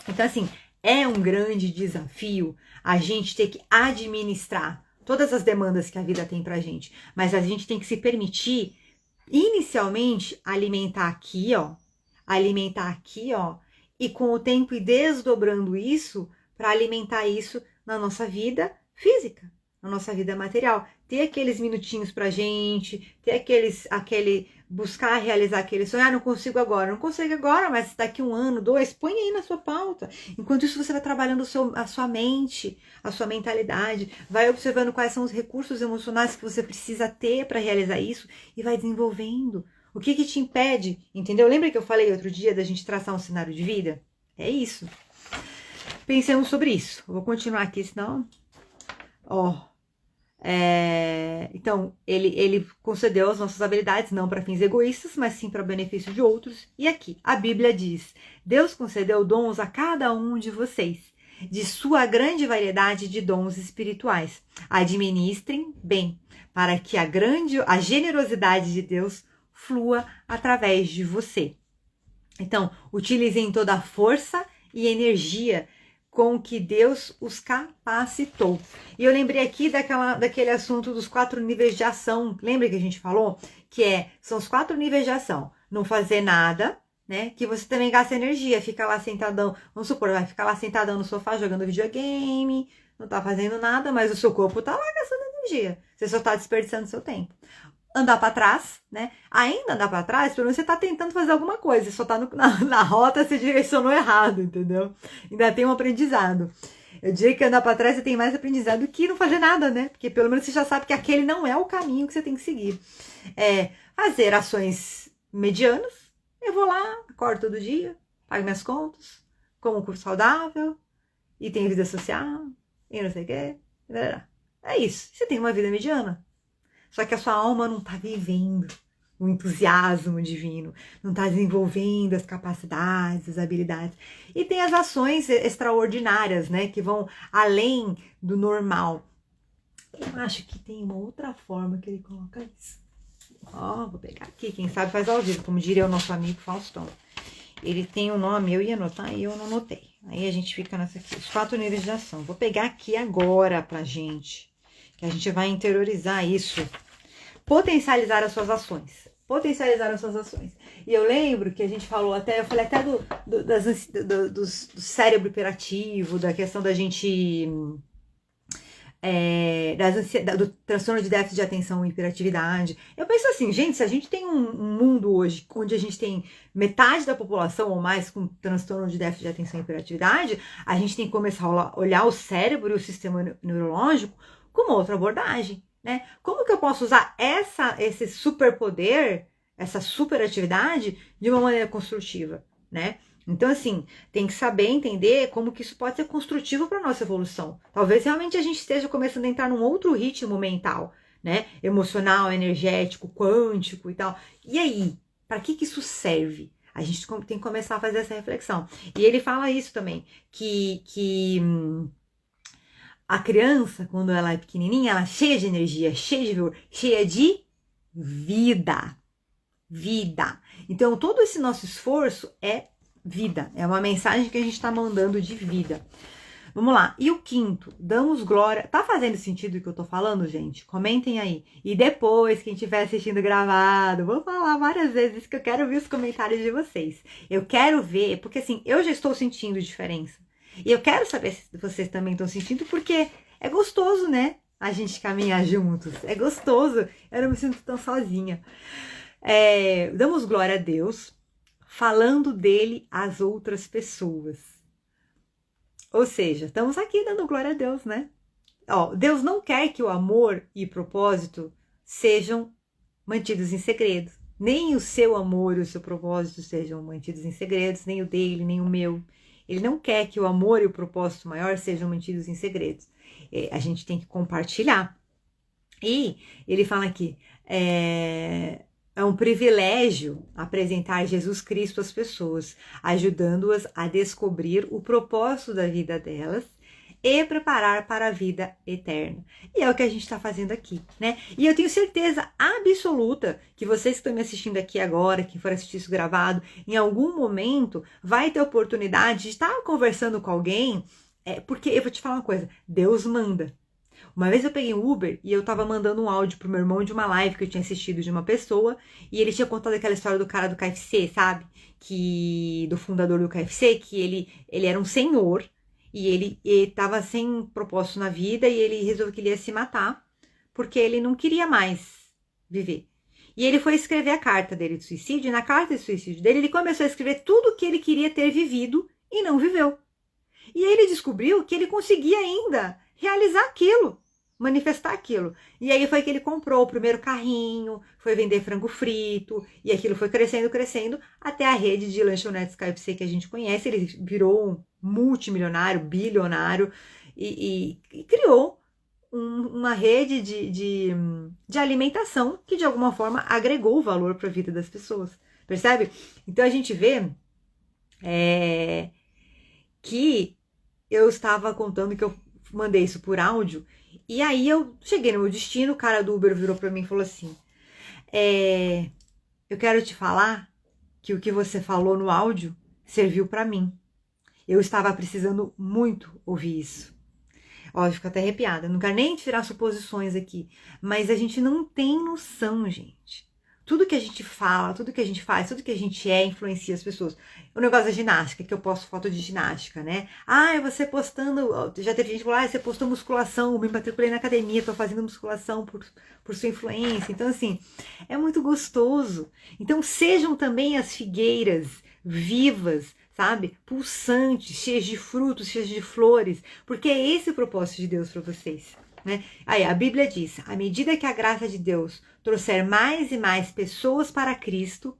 Então, assim, é um grande desafio a gente ter que administrar todas as demandas que a vida tem pra gente. Mas a gente tem que se permitir, inicialmente, alimentar aqui, e com o tempo ir desdobrando isso para alimentar isso na nossa vida física, na nossa vida material. Ter aqueles minutinhos pra gente, ter buscar realizar aquele sonho. Não consigo agora, não consigo agora, mas daqui 1 ano, 2, põe aí na sua pauta. Enquanto isso você vai trabalhando a sua mente, a sua mentalidade, vai observando quais são os recursos emocionais que você precisa ter para realizar isso e vai desenvolvendo. O que te impede, entendeu? Lembra que eu falei outro dia da gente traçar um cenário de vida? É isso. Pensemos sobre isso. Eu vou continuar aqui, senão... Então, ele concedeu as nossas habilidades não para fins egoístas, mas sim para benefício de outros. E aqui, a Bíblia diz, Deus concedeu dons a cada um de vocês, de sua grande variedade de dons espirituais. Administrem bem, para que a generosidade de Deus flua através de você. Então, utilizem toda a força e energia com que Deus os capacitou. E eu lembrei aqui daquele assunto dos 4 níveis de ação. Lembra que a gente falou? São os 4 níveis de ação. Não fazer nada, né? Que você também gasta energia. Fica lá sentadão, vamos supor, vai ficar lá sentadão no sofá jogando videogame, não tá fazendo nada, mas o seu corpo tá lá gastando energia. Você só tá desperdiçando seu tempo. Andar para trás, né? Ainda andar para trás, pelo menos você tá tentando fazer alguma coisa, só tá na rota, você direcionou errado, entendeu? Ainda tem um aprendizado. Eu diria que andar para trás você tem mais aprendizado que não fazer nada, né? Porque pelo menos você já sabe que aquele não é o caminho que você tem que seguir. Fazer ações medianas. Eu vou lá, acordo todo dia, pago minhas contas, como um curso saudável, e tenho vida social, e não sei o quê. É isso. Você tem uma vida mediana. Só que a sua alma não está vivendo o entusiasmo divino, não está desenvolvendo as capacidades, as habilidades. E tem as ações extraordinárias, né, que vão além do normal. Eu acho que tem uma outra forma que ele coloca isso. Vou pegar aqui, quem sabe faz ao vivo, como diria o nosso amigo Faustão. Ele tem o nome, eu ia anotar e eu não anotei. Aí a gente fica nessa aqui, os 4 níveis de ação. Vou pegar aqui agora pra gente, que a gente vai interiorizar isso. Potencializar as suas ações. Potencializar as suas ações. E eu lembro que a gente falou eu falei até do cérebro hiperativo, da questão da gente... do transtorno de déficit de atenção e hiperatividade. Eu penso assim, gente, se a gente tem um mundo hoje onde a gente tem metade da população ou mais com transtorno de déficit de atenção e hiperatividade, a gente tem que começar a olhar o cérebro e o sistema neurológico com uma outra abordagem. Né? Como que eu posso usar esse superpoder, essa superatividade de uma maneira construtiva, né? Então, assim, tem que saber entender como que isso pode ser construtivo para a nossa evolução. Talvez realmente a gente esteja começando a entrar num outro ritmo mental, né? Emocional, energético, quântico e tal. E aí, para que isso serve? A gente tem que começar a fazer essa reflexão. E ele fala isso também, que a criança, quando ela é pequenininha, ela é cheia de energia, cheia de vigor, cheia de vida. Vida. Então, todo esse nosso esforço é vida. É uma mensagem que a gente está mandando de vida. Vamos lá. E o 5º, damos glória. Tá fazendo sentido o que eu tô falando, gente? Comentem aí. E depois, quem estiver assistindo gravado, vou falar várias vezes que eu quero ver os comentários de vocês. Eu quero ver, porque assim, eu já estou sentindo diferença. E eu quero saber se vocês também estão sentindo, porque é gostoso, né? A gente caminhar juntos. É gostoso. Eu não me sinto tão sozinha. Damos glória a Deus, falando dele às outras pessoas. Ou seja, estamos aqui dando glória a Deus, né? Deus não quer que o amor e o propósito sejam mantidos em segredo. Nem o seu amor e o seu propósito sejam mantidos em segredos, nem o dele, nem o meu. Ele não quer que o amor e o propósito maior sejam mantidos em segredos. A gente tem que compartilhar. E ele fala aqui, é um privilégio apresentar Jesus Cristo às pessoas, ajudando-as a descobrir o propósito da vida delas e preparar para a vida eterna. E é o que a gente está fazendo aqui, né? E eu tenho certeza absoluta que vocês que estão me assistindo aqui agora, que for assistir isso gravado, em algum momento vai ter oportunidade de estar conversando com alguém, porque eu vou te falar uma coisa, Deus manda. Uma vez eu peguei um Uber e eu tava mandando um áudio pro meu irmão de uma live que eu tinha assistido de uma pessoa, e ele tinha contado aquela história do cara do KFC, sabe? Do fundador do KFC, que ele era um senhor, e ele tava sem propósito na vida, e ele resolveu que ele ia se matar, porque ele não queria mais viver. E ele foi escrever a carta dele de suicídio, e na carta de suicídio dele, ele começou a escrever tudo o que ele queria ter vivido e não viveu. E aí ele descobriu que ele conseguia ainda realizar aquilo, manifestar aquilo. E aí foi que ele comprou o primeiro carrinho, foi vender frango frito, e aquilo foi crescendo, crescendo, até a rede de lanchonetes KFC que a gente conhece. Ele virou um multimilionário, bilionário, e criou uma rede de alimentação que de alguma forma agregou valor para a vida das pessoas. Percebe? Então a gente vê que eu estava contando que eu mandei isso por áudio, e aí eu cheguei no meu destino, o cara do Uber virou pra mim e falou assim, eu quero te falar que o que você falou no áudio serviu pra mim. Eu estava precisando muito ouvir isso. Ó, eu fico até arrepiada, não quero nem tirar suposições aqui, mas a gente não tem noção, gente. Tudo que a gente fala, tudo que a gente faz, tudo que a gente influencia as pessoas. O negócio da ginástica, que eu posto foto de ginástica, né? Você postando... Já teve gente que falou, você postou musculação, eu me matriculei na academia, tô fazendo musculação por sua influência. Então, assim, é muito gostoso. Então, sejam também as figueiras vivas, sabe? Pulsantes, cheias de frutos, cheias de flores, porque é esse o propósito de Deus para vocês. Né? Aí a Bíblia diz, à medida que a graça de Deus trouxer mais e mais pessoas para Cristo,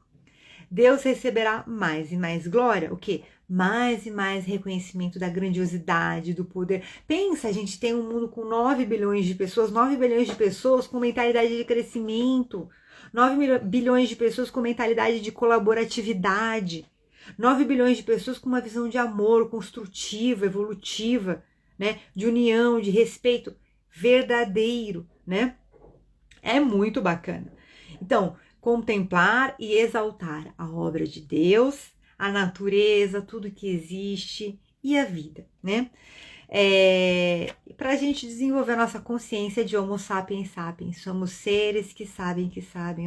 Deus receberá mais e mais glória. O quê? Mais e mais reconhecimento da grandiosidade, do poder. Pensa, a gente tem um mundo com 9 bilhões de pessoas com mentalidade de crescimento, 9 bilhões de pessoas com mentalidade de colaboratividade, 9 bilhões de pessoas com uma visão de amor construtiva, evolutiva, né? De união, de respeito verdadeiro, né? É muito bacana. Então, contemplar e exaltar a obra de Deus, a natureza, tudo que existe e a vida, né? Para a gente desenvolver a nossa consciência de Homo sapiens sapiens, somos seres que sabem,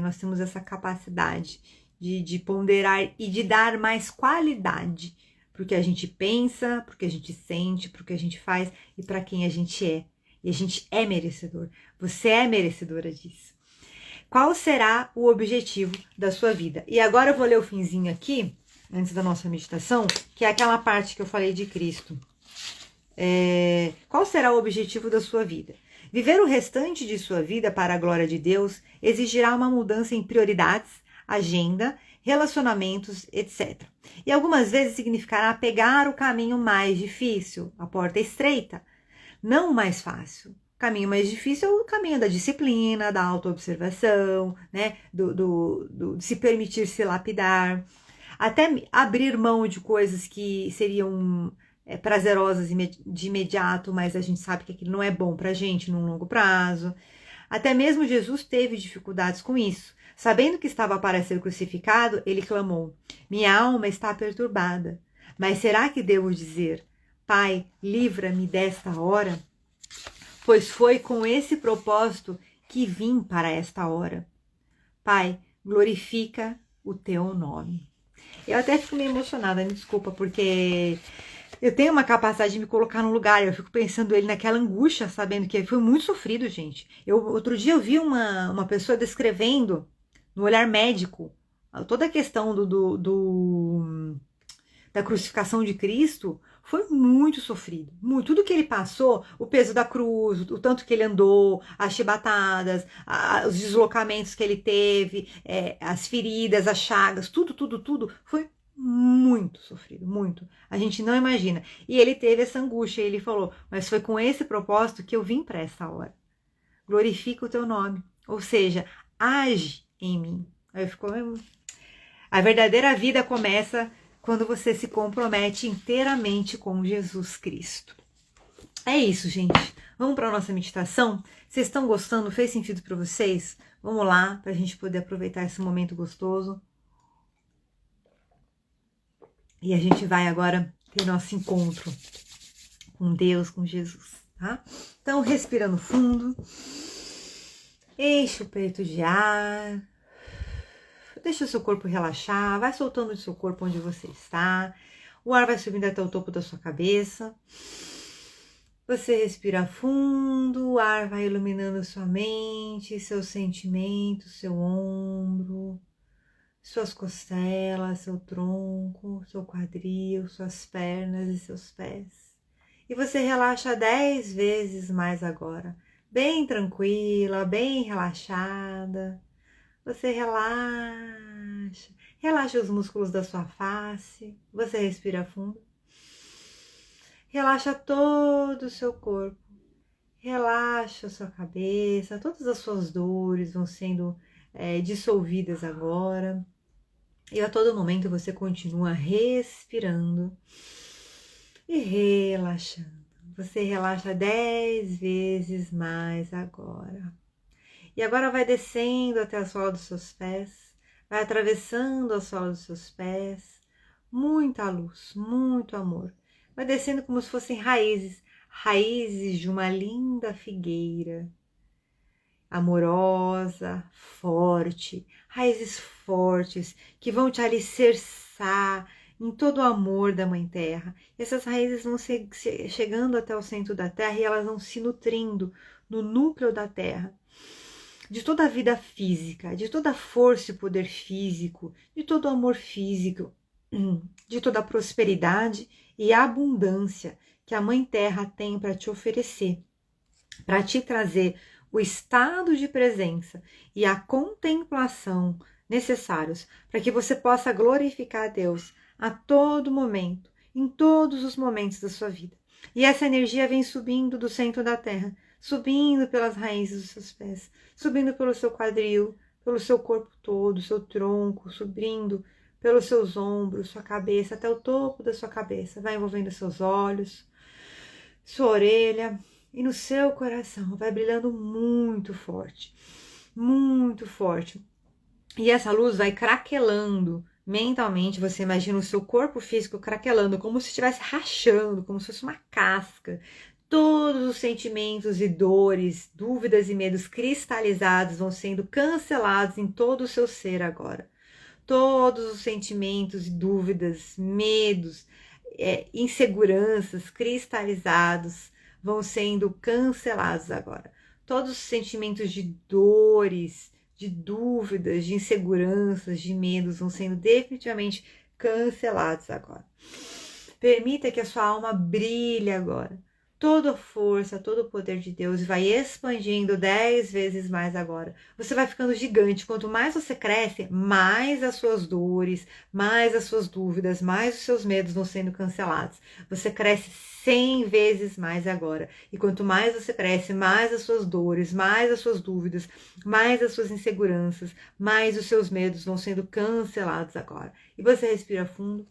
nós temos essa capacidade de ponderar e de dar mais qualidade para o que a gente pensa, para o que a gente sente, para o que a gente faz e para quem a gente é. E a gente é merecedor. Você é merecedora disso. Qual será o objetivo da sua vida? E agora eu vou ler o finzinho aqui, antes da nossa meditação, que é aquela parte que eu falei de Cristo. Qual será o objetivo da sua vida? Viver o restante de sua vida para a glória de Deus exigirá uma mudança em prioridades, agenda, relacionamentos, etc. E algumas vezes significará pegar o caminho mais difícil, a porta estreita, não o mais fácil. O caminho mais difícil é o caminho da disciplina, da autoobservação, né? Do se permitir se lapidar, até abrir mão de coisas que seriam prazerosas de imediato, mas a gente sabe que aquilo não é bom pra gente num longo prazo. Até mesmo Jesus teve dificuldades com isso. Sabendo que estava para ser crucificado, ele clamou, minha alma está perturbada, mas será que devo dizer, Pai, livra-me desta hora? Pois foi com esse propósito que vim para esta hora. Pai, glorifica o teu nome. Eu até fico meio emocionada, me desculpa, porque eu tenho uma capacidade de me colocar no lugar. Eu fico pensando ele naquela angústia, sabendo que foi muito sofrido, gente. Outro dia eu vi uma pessoa descrevendo, no olhar médico, toda a questão da crucificação de Cristo. foi muito sofrido, muito. Tudo que ele passou, o peso da cruz, o tanto que ele andou, as chibatadas, os deslocamentos que ele teve, as feridas, as chagas, tudo, foi muito sofrido, muito. A gente não imagina. E ele teve essa angústia, ele falou, mas foi com esse propósito que eu vim para essa hora. Glorifica o teu nome. Ou seja, age em mim. Aí ficou... A verdadeira vida começa quando você se compromete inteiramente com Jesus Cristo. É isso, gente. Vamos para a nossa meditação? Vocês estão gostando? Fez sentido para vocês? Vamos lá, para a gente poder aproveitar esse momento gostoso. E a gente vai agora ter nosso encontro com Deus, com Jesus, tá? Então, respirando fundo. Enche o peito de ar. Deixa o seu corpo relaxar. Vai soltando o seu corpo onde você está. O ar vai subindo até o topo da sua cabeça. Você respira fundo. O ar vai iluminando sua mente, seus sentimentos, seu ombro, suas costelas, seu tronco, seu quadril, suas pernas e seus pés. E você relaxa 10 vezes mais agora. Bem tranquila, bem relaxada. Você relaxa. Relaxa os músculos da sua face. Você respira fundo. Relaxa todo o seu corpo. Relaxa a sua cabeça. Todas as suas dores vão sendo dissolvidas agora. E a todo momento você continua respirando e relaxando. Você relaxa 10 vezes mais agora. E agora vai descendo até a sola dos seus pés, vai atravessando a sola dos seus pés. Muita luz, muito amor. Vai descendo como se fossem raízes, raízes de uma linda figueira. Amorosa, forte, raízes fortes que vão te alicerçar em todo o amor da Mãe Terra. E essas raízes vão chegando até o centro da Terra e elas vão se nutrindo no núcleo da Terra. De toda a vida física, de toda a força e poder físico, de todo o amor físico, de toda a prosperidade e abundância que a Mãe Terra tem para te oferecer, para te trazer o estado de presença e a contemplação necessários para que você possa glorificar a Deus a todo momento, em todos os momentos da sua vida. E essa energia vem subindo do centro da Terra, subindo pelas raízes dos seus pés, subindo pelo seu quadril, pelo seu corpo todo, seu tronco, subindo pelos seus ombros, sua cabeça, até o topo da sua cabeça. Vai envolvendo seus olhos, sua orelha e no seu coração. Vai brilhando muito forte, muito forte. E essa luz vai craquelando mentalmente. Você imagina o seu corpo físico craquelando, como se estivesse rachando, como se fosse uma casca. Todos os sentimentos e dores, dúvidas e medos cristalizados vão sendo cancelados em todo o seu ser agora. Todos os sentimentos e dúvidas, medos, inseguranças cristalizados vão sendo cancelados agora. Todos os sentimentos de dores, de dúvidas, de inseguranças, de medos vão sendo definitivamente cancelados agora. Permita que a sua alma brilhe agora. Toda a força, todo o poder de Deus vai expandindo 10 vezes mais agora. Você vai ficando gigante. Quanto mais você cresce, mais as suas dores, mais as suas dúvidas, mais os seus medos vão sendo cancelados. Você cresce 100 vezes mais agora. E quanto mais você cresce, mais as suas dores, mais as suas dúvidas, mais as suas inseguranças, mais os seus medos vão sendo cancelados agora. E você respira fundo.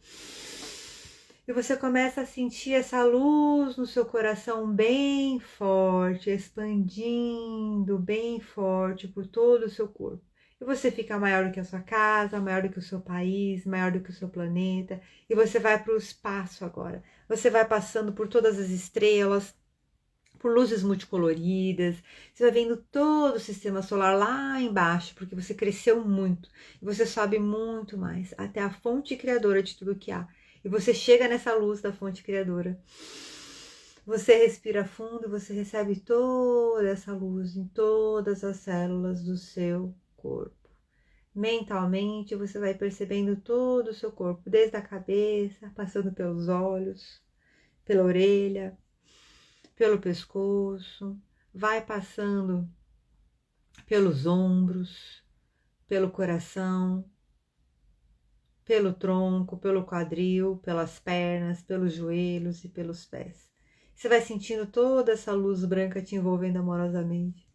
E você começa a sentir essa luz no seu coração bem forte, expandindo bem forte por todo o seu corpo. E você fica maior do que a sua casa, maior do que o seu país, maior do que o seu planeta. E você vai para o espaço agora. Você vai passando por todas as estrelas, por luzes multicoloridas. Você vai vendo todo o sistema solar lá embaixo, porque você cresceu muito. E você sobe muito mais, até a fonte criadora de tudo que há. E você chega nessa luz da fonte criadora. Você respira fundo, você recebe toda essa luz em todas as células do seu corpo. Mentalmente, você vai percebendo todo o seu corpo, desde a cabeça, passando pelos olhos, pela orelha, pelo pescoço, vai passando pelos ombros, pelo coração, pelo tronco, pelo quadril, pelas pernas, pelos joelhos e pelos pés. Você vai sentindo toda essa luz branca te envolvendo amorosamente.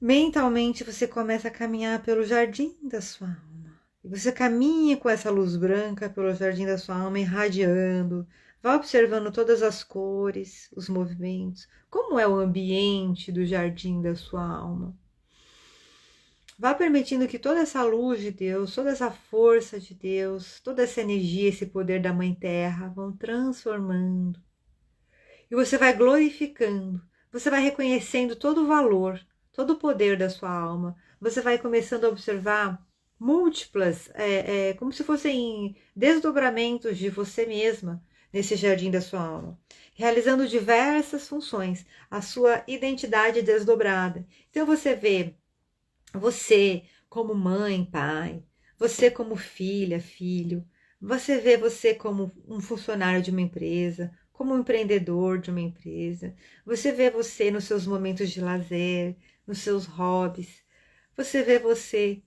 Mentalmente você começa a caminhar pelo jardim da sua alma. E você caminha com essa luz branca pelo jardim da sua alma, irradiando. Vai observando todas as cores, os movimentos. Como é o ambiente do jardim da sua alma. Vá permitindo que toda essa luz de Deus, toda essa força de Deus, toda essa energia, esse poder da Mãe Terra vão transformando. E você vai glorificando, você vai reconhecendo todo o valor, todo o poder da sua alma. Você vai começando a observar múltiplas, como se fossem desdobramentos de você mesma nesse jardim da sua alma, realizando diversas funções, a sua identidade desdobrada. Então você vê você como mãe, pai, você como filha, filho, você vê você como um funcionário de uma empresa, como um empreendedor de uma empresa, você vê você nos seus momentos de lazer, nos seus hobbies, você vê você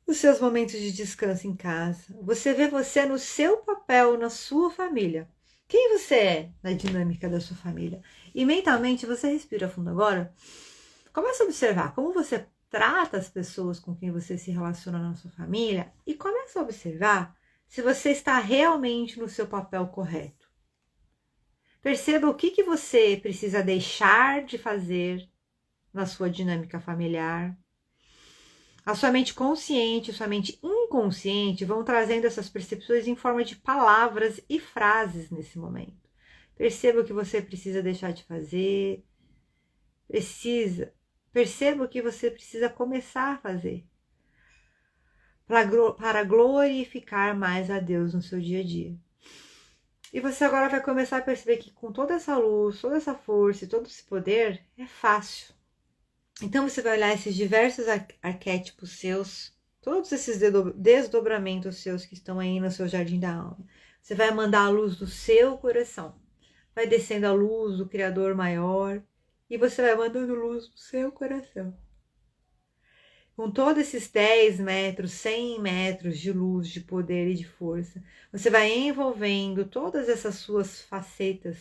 nos seus momentos de descanso em casa, você vê você no seu papel, na sua família. Quem você é na dinâmica da sua família? E mentalmente você respira fundo agora. Começa a observar como você trata as pessoas com quem você se relaciona na sua família e começa a observar se você está realmente no seu papel correto. Perceba o que você precisa deixar de fazer na sua dinâmica familiar. A sua mente consciente e sua mente inconsciente vão trazendo essas percepções em forma de palavras e frases nesse momento. Perceba o que você precisa deixar de fazer. Perceba o que você precisa começar a fazer para glorificar mais a Deus no seu dia a dia. E você agora vai começar a perceber que com toda essa luz, toda essa força e todo esse poder, é fácil. Então você vai olhar esses diversos arquétipos seus, todos esses desdobramentos seus que estão aí no seu jardim da alma. Você vai mandar a luz do seu coração. Vai descendo a luz do Criador maior. E você vai mandando luz do seu coração. Com todos esses 10 metros, 100 metros de luz, de poder e de força, você vai envolvendo todas essas suas facetas,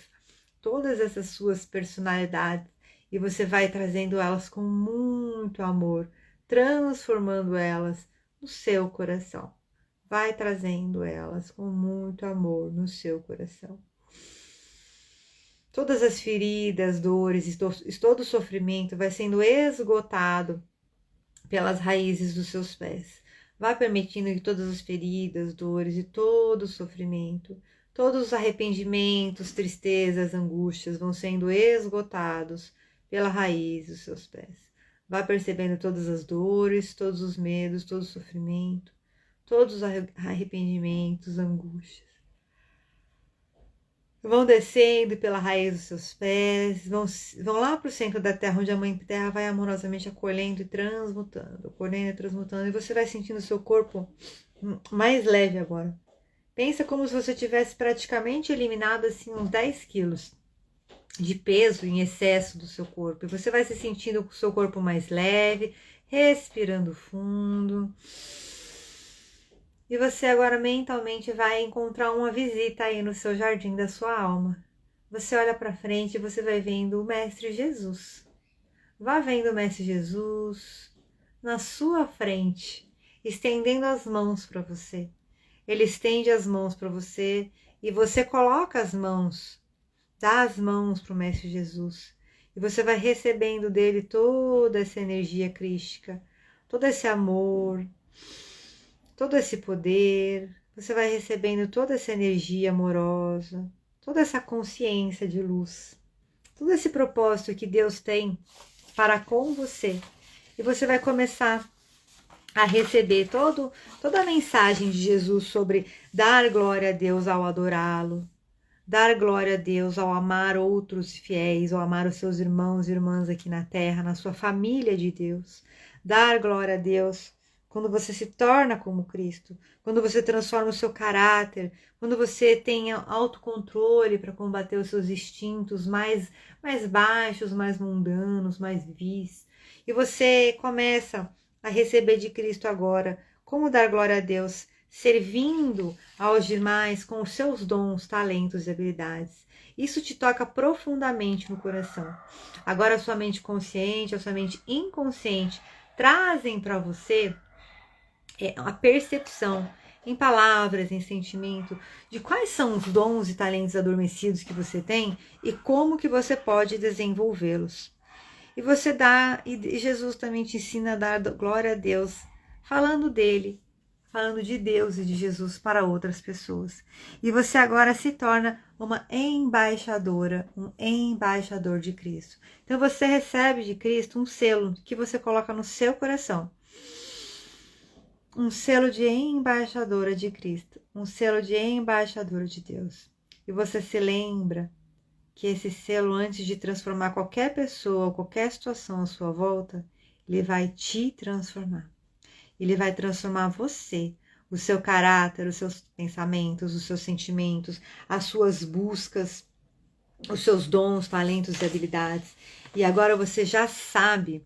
todas essas suas personalidades, e você vai trazendo elas com muito amor, transformando elas no seu coração. Vai trazendo elas com muito amor no seu coração. Todas as feridas, dores e todo o sofrimento vai sendo esgotado pelas raízes dos seus pés. Vai permitindo que todas as feridas, dores e todo o sofrimento, todos os arrependimentos, tristezas, angústias vão sendo esgotados pela raiz dos seus pés. Vai percebendo todas as dores, todos os medos, todo o sofrimento, todos os arrependimentos, angústias. Vão descendo pela raiz dos seus pés, vão lá para o centro da terra, onde a Mãe Terra vai amorosamente acolhendo e transmutando, e você vai sentindo o seu corpo mais leve agora. Pensa como se você tivesse praticamente eliminado assim uns 10 quilos de peso em excesso do seu corpo, e você vai se sentindo com o seu corpo mais leve, respirando fundo. E você agora mentalmente vai encontrar uma visita aí no seu jardim da sua alma. Você olha para frente e você vai vendo o Mestre Jesus. Vá vendo o Mestre Jesus na sua frente, estendendo as mãos para você. Ele estende as mãos para você e você coloca as mãos, dá as mãos para o Mestre Jesus. E você vai recebendo dele toda essa energia crística, todo esse amor, todo esse poder. Você vai recebendo toda essa energia amorosa, toda essa consciência de luz, todo esse propósito que Deus tem para com você. E você vai começar a receber toda a mensagem de Jesus sobre dar glória a Deus ao adorá-lo, dar glória a Deus ao amar outros fiéis, ao amar os seus irmãos e irmãs aqui na terra, na sua família de Deus, dar glória a Deus quando você se torna como Cristo, quando você transforma o seu caráter, quando você tem autocontrole para combater os seus instintos mais baixos, mais mundanos, mais vis, e você começa a receber de Cristo agora como dar glória a Deus, servindo aos demais com os seus dons, talentos e habilidades. Isso te toca profundamente no coração. Agora a sua mente consciente, a sua mente inconsciente trazem para você a percepção em palavras, em sentimento, de quais são os dons e talentos adormecidos que você tem e como que você pode desenvolvê-los. E você dá, e Jesus também te ensina a dar glória a Deus, falando dele, falando de Deus e de Jesus para outras pessoas. E você agora se torna uma embaixadora, um embaixador de Cristo. Então você recebe de Cristo um selo que você coloca no seu coração. Um selo de embaixadora de Cristo, um selo de embaixadora de Deus. E você se lembra que esse selo, antes de transformar qualquer pessoa ou qualquer situação à sua volta, ele vai te transformar. Ele vai transformar você, o seu caráter, os seus pensamentos, os seus sentimentos, as suas buscas, os seus dons, talentos e habilidades. E agora você já sabe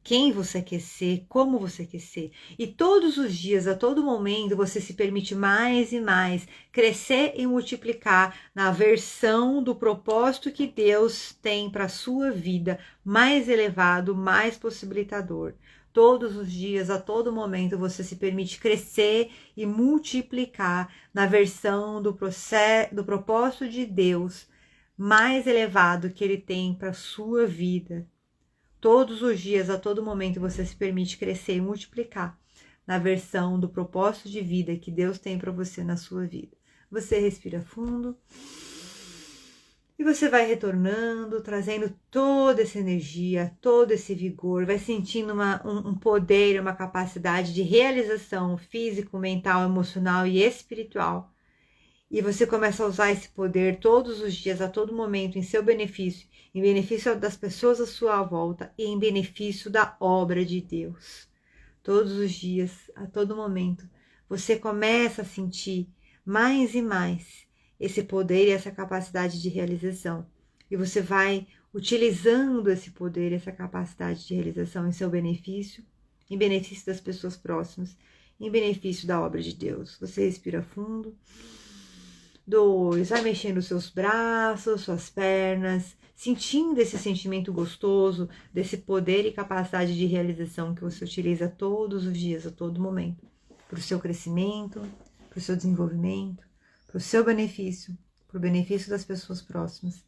quem você quer ser, como você quer ser. E todos os dias, a todo momento, você se permite mais e mais crescer e multiplicar na versão do propósito que Deus tem para a sua vida, mais elevado, mais possibilitador. Todos os dias, a todo momento, você se permite crescer e multiplicar na versão do propósito de Deus mais elevado que Ele tem para a sua vida. Todos os dias, a todo momento, você se permite crescer e multiplicar na versão do propósito de vida que Deus tem para você na sua vida. Você respira fundo e você vai retornando, trazendo toda essa energia, todo esse vigor, vai sentindo um poder, uma capacidade de realização físico, mental, emocional e espiritual. E você começa a usar esse poder todos os dias, a todo momento, em seu benefício, em benefício das pessoas à sua volta e em benefício da obra de Deus. Todos os dias, a todo momento, você começa a sentir mais e mais esse poder e essa capacidade de realização. E você vai utilizando esse poder e essa capacidade de realização em seu benefício, em benefício das pessoas próximas, em benefício da obra de Deus. Você respira fundo. 2, vai mexendo os seus braços, suas pernas, sentindo esse sentimento gostoso, desse poder e capacidade de realização que você utiliza todos os dias, a todo momento, para o seu crescimento, para o seu desenvolvimento, para o seu benefício, para o benefício das pessoas próximas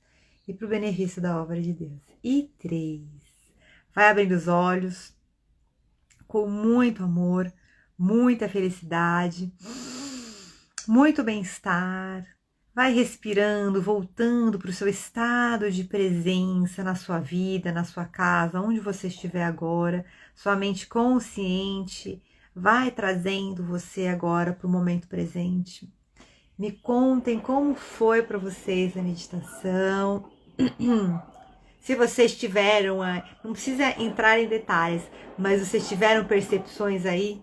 e para o benefício da obra de Deus. E 3, vai abrindo os olhos com muito amor, muita felicidade, muito bem-estar, vai respirando, voltando para o seu estado de presença na sua vida, na sua casa, onde você estiver agora, sua mente consciente, vai trazendo você agora para o momento presente. Me contem como foi para vocês a meditação. Se vocês tiveram, não precisa entrar em detalhes, mas vocês tiveram percepções aí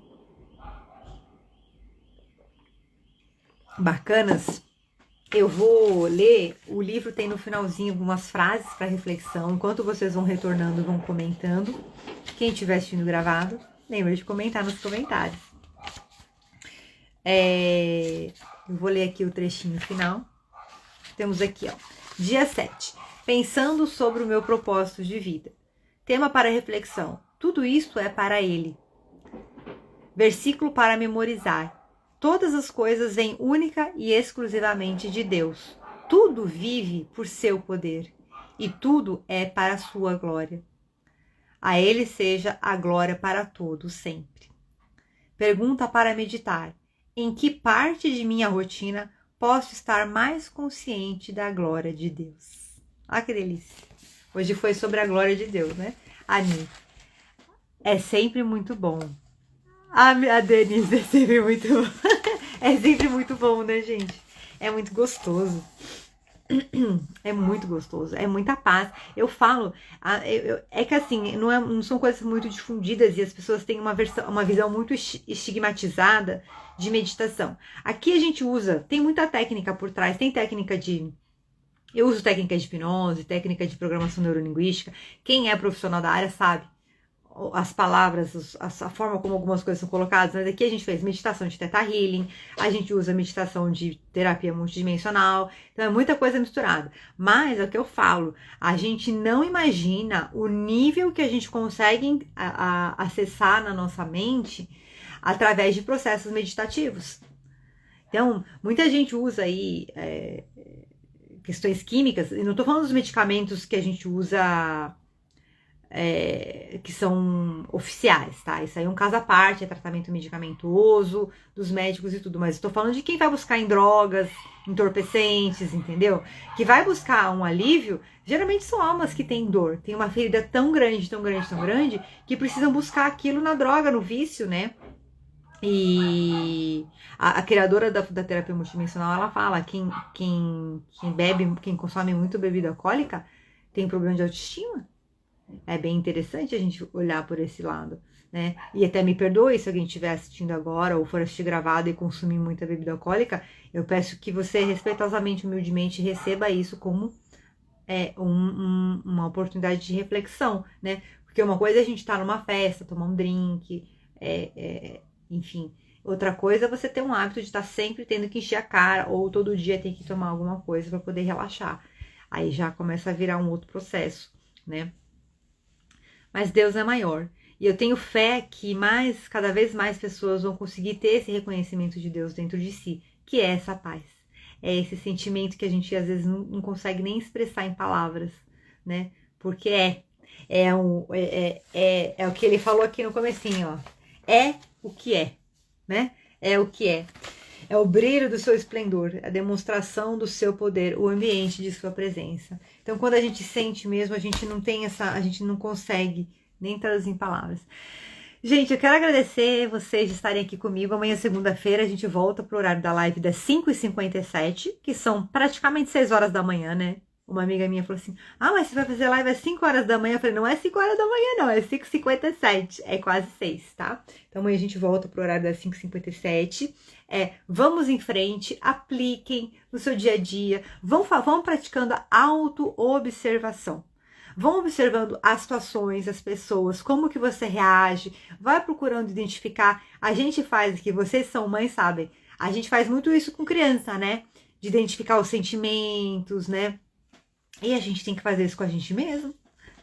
bacanas? Eu vou ler, o livro tem no finalzinho algumas frases para reflexão, enquanto vocês vão retornando, vão comentando. Quem estiver assistindo gravado, lembra de comentar nos comentários. Eu vou ler aqui o trechinho final. Temos aqui, ó, dia 7, pensando sobre o meu propósito de vida. Tema para reflexão, tudo isto é para Ele. Versículo para memorizar. Todas as coisas vêm única e exclusivamente de Deus. Tudo vive por seu poder e tudo é para a sua glória. A Ele seja a glória para todos sempre. Pergunta para meditar. Em que parte de minha rotina posso estar mais consciente da glória de Deus? Ah, que delícia! Hoje foi sobre a glória de Deus, né? A mim. É sempre muito bom. A Denise é sempre muito bom. É sempre muito bom, né, gente? É muito gostoso. É muito gostoso, é muita paz. Eu falo, é que assim, não são coisas muito difundidas e as pessoas têm uma visão muito estigmatizada de meditação. Aqui a gente usa, tem muita técnica por trás, tem técnica de. Eu uso técnica de hipnose, técnica de programação neurolinguística. Quem é profissional da área sabe as palavras, a forma como algumas coisas são colocadas, mas aqui a gente fez meditação de Theta Healing, a gente usa meditação de terapia multidimensional, então é muita coisa misturada. Mas é o que eu falo, a gente não imagina o nível que a gente consegue acessar na nossa mente através de processos meditativos. Então, muita gente usa aí questões químicas, e não estou falando dos medicamentos que a gente usa que são oficiais, tá? Isso aí é um caso à parte, é tratamento medicamentoso dos médicos e tudo, mas estou falando de quem vai buscar em drogas, entorpecentes, entendeu? Que vai buscar um alívio, geralmente são almas que têm dor, tem uma ferida tão grande, tão grande, tão grande, que precisam buscar aquilo na droga, no vício, né? E a criadora da terapia multidimensional, ela fala, quem bebe, quem consome muito bebida alcoólica, tem problema de autoestima. É bem interessante a gente olhar por esse lado, né? E até me perdoe se alguém estiver assistindo agora ou for assistir gravado e consumir muita bebida alcoólica, eu peço que você respeitosamente, humildemente receba isso como uma oportunidade de reflexão, né? Porque uma coisa é a gente estar numa festa, tomar um drink, enfim. Outra coisa é você ter um hábito de estar sempre tendo que encher a cara ou todo dia tem que tomar alguma coisa para poder relaxar. Aí já começa a virar um outro processo, né? Mas Deus é maior. E eu tenho fé que cada vez mais pessoas vão conseguir ter esse reconhecimento de Deus dentro de si, que é essa paz. É esse sentimento que a gente às vezes não consegue nem expressar em palavras, né? Porque é o que ele falou aqui no comecinho, ó. É o que é, né? É o que é. É o brilho do seu esplendor, a demonstração do seu poder, o ambiente de sua presença. Então, quando a gente sente mesmo, a gente não consegue nem traduzir em palavras. Gente, eu quero agradecer vocês de estarem aqui comigo. Amanhã, segunda-feira, a gente volta pro horário da live das 5h57, que são praticamente 6 horas da manhã, né? Uma amiga minha falou assim, mas você vai fazer live às 5 horas da manhã? Eu falei, não é 5 horas da manhã não, é 5h57, é quase 6, tá? Então amanhã a gente volta pro horário das 5h57, vamos em frente, apliquem no seu dia a dia, vão praticando a auto-observação. Vão observando as situações, as pessoas, como que você reage, vai procurando identificar. A gente faz aqui, vocês são mães, sabem, a gente faz muito isso com criança, né? De identificar os sentimentos, né? E a gente tem que fazer isso com a gente mesmo,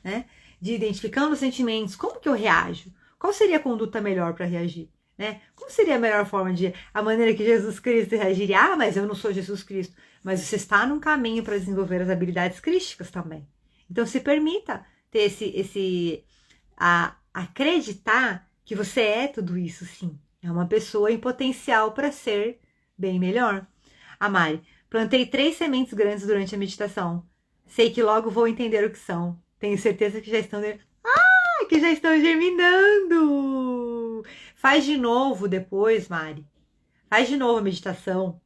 né? De identificando os sentimentos, como que eu reajo? Qual seria a conduta melhor para reagir, né? Como seria a melhor forma a maneira que Jesus Cristo reagiria? Mas eu não sou Jesus Cristo. Mas você está num caminho para desenvolver as habilidades crísticas também. Então se permita ter acreditar que você é tudo isso, sim. É uma pessoa em potencial para ser bem melhor. A Mari, plantei 3 sementes grandes durante a meditação. Sei que logo vou entender o que são. Tenho certeza que já estão germinando. Faz de novo depois, Mari. Faz de novo a meditação.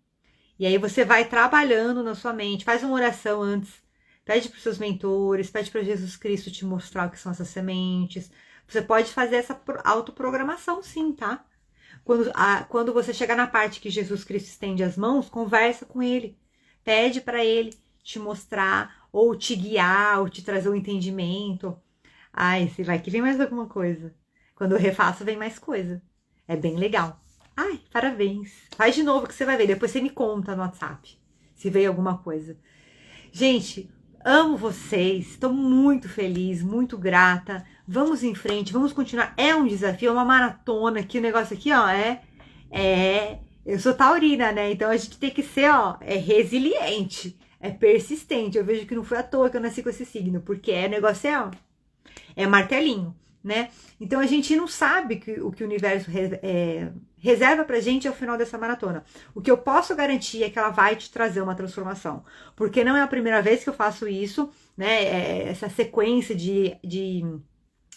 E aí você vai trabalhando na sua mente. Faz uma oração antes. Pede para os seus mentores, pede para Jesus Cristo te mostrar o que são essas sementes. Você pode fazer essa autoprogramação, sim, tá? Quando você chegar na parte que Jesus Cristo estende as mãos, conversa com ele. Pede para ele te mostrar, ou te guiar, ou te trazer um entendimento. Se vai que vem mais alguma coisa. Quando eu refaço, vem mais coisa. É bem legal. Parabéns. Faz de novo que você vai ver. Depois você me conta no WhatsApp se veio alguma coisa. Gente, amo vocês. Estou muito feliz, muito grata. Vamos em frente, vamos continuar. É um desafio, é uma maratona. Aqui, o negócio aqui, ó, eu sou taurina, né? Então a gente tem que ser, resiliente. É persistente. Eu vejo que não foi à toa que eu nasci com esse signo, porque o negócio é martelinho, né? Então a gente não sabe o que o universo reserva pra gente ao final dessa maratona. O que eu posso garantir é que ela vai te trazer uma transformação, porque não é a primeira vez que eu faço isso, né? Essa sequência de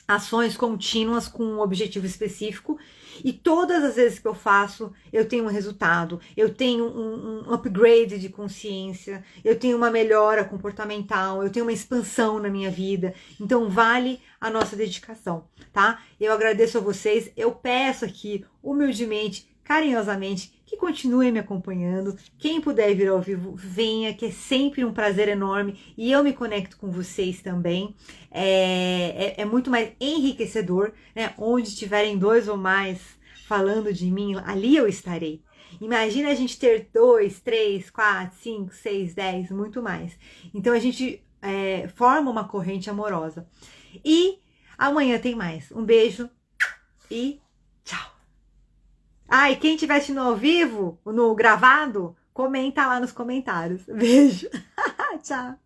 ações contínuas com um objetivo específico, e todas as vezes que eu faço, eu tenho um resultado, eu tenho um upgrade de consciência, eu tenho uma melhora comportamental, eu tenho uma expansão na minha vida. Então vale a nossa dedicação, tá? Eu agradeço a vocês, eu peço aqui humildemente, carinhosamente, que continuem me acompanhando. Quem puder vir ao vivo, venha, que é sempre um prazer enorme, e eu me conecto com vocês também. É muito mais enriquecedor, né? Onde tiverem 2 ou mais falando de mim, ali eu estarei. Imagina a gente ter 2, 3, 4, 5, 6, 10, muito mais. Então a gente forma uma corrente amorosa. E amanhã tem mais. Um beijo e tchau! Ah, e quem estiver assistindo ao vivo, no gravado, comenta lá nos comentários. Beijo. Tchau.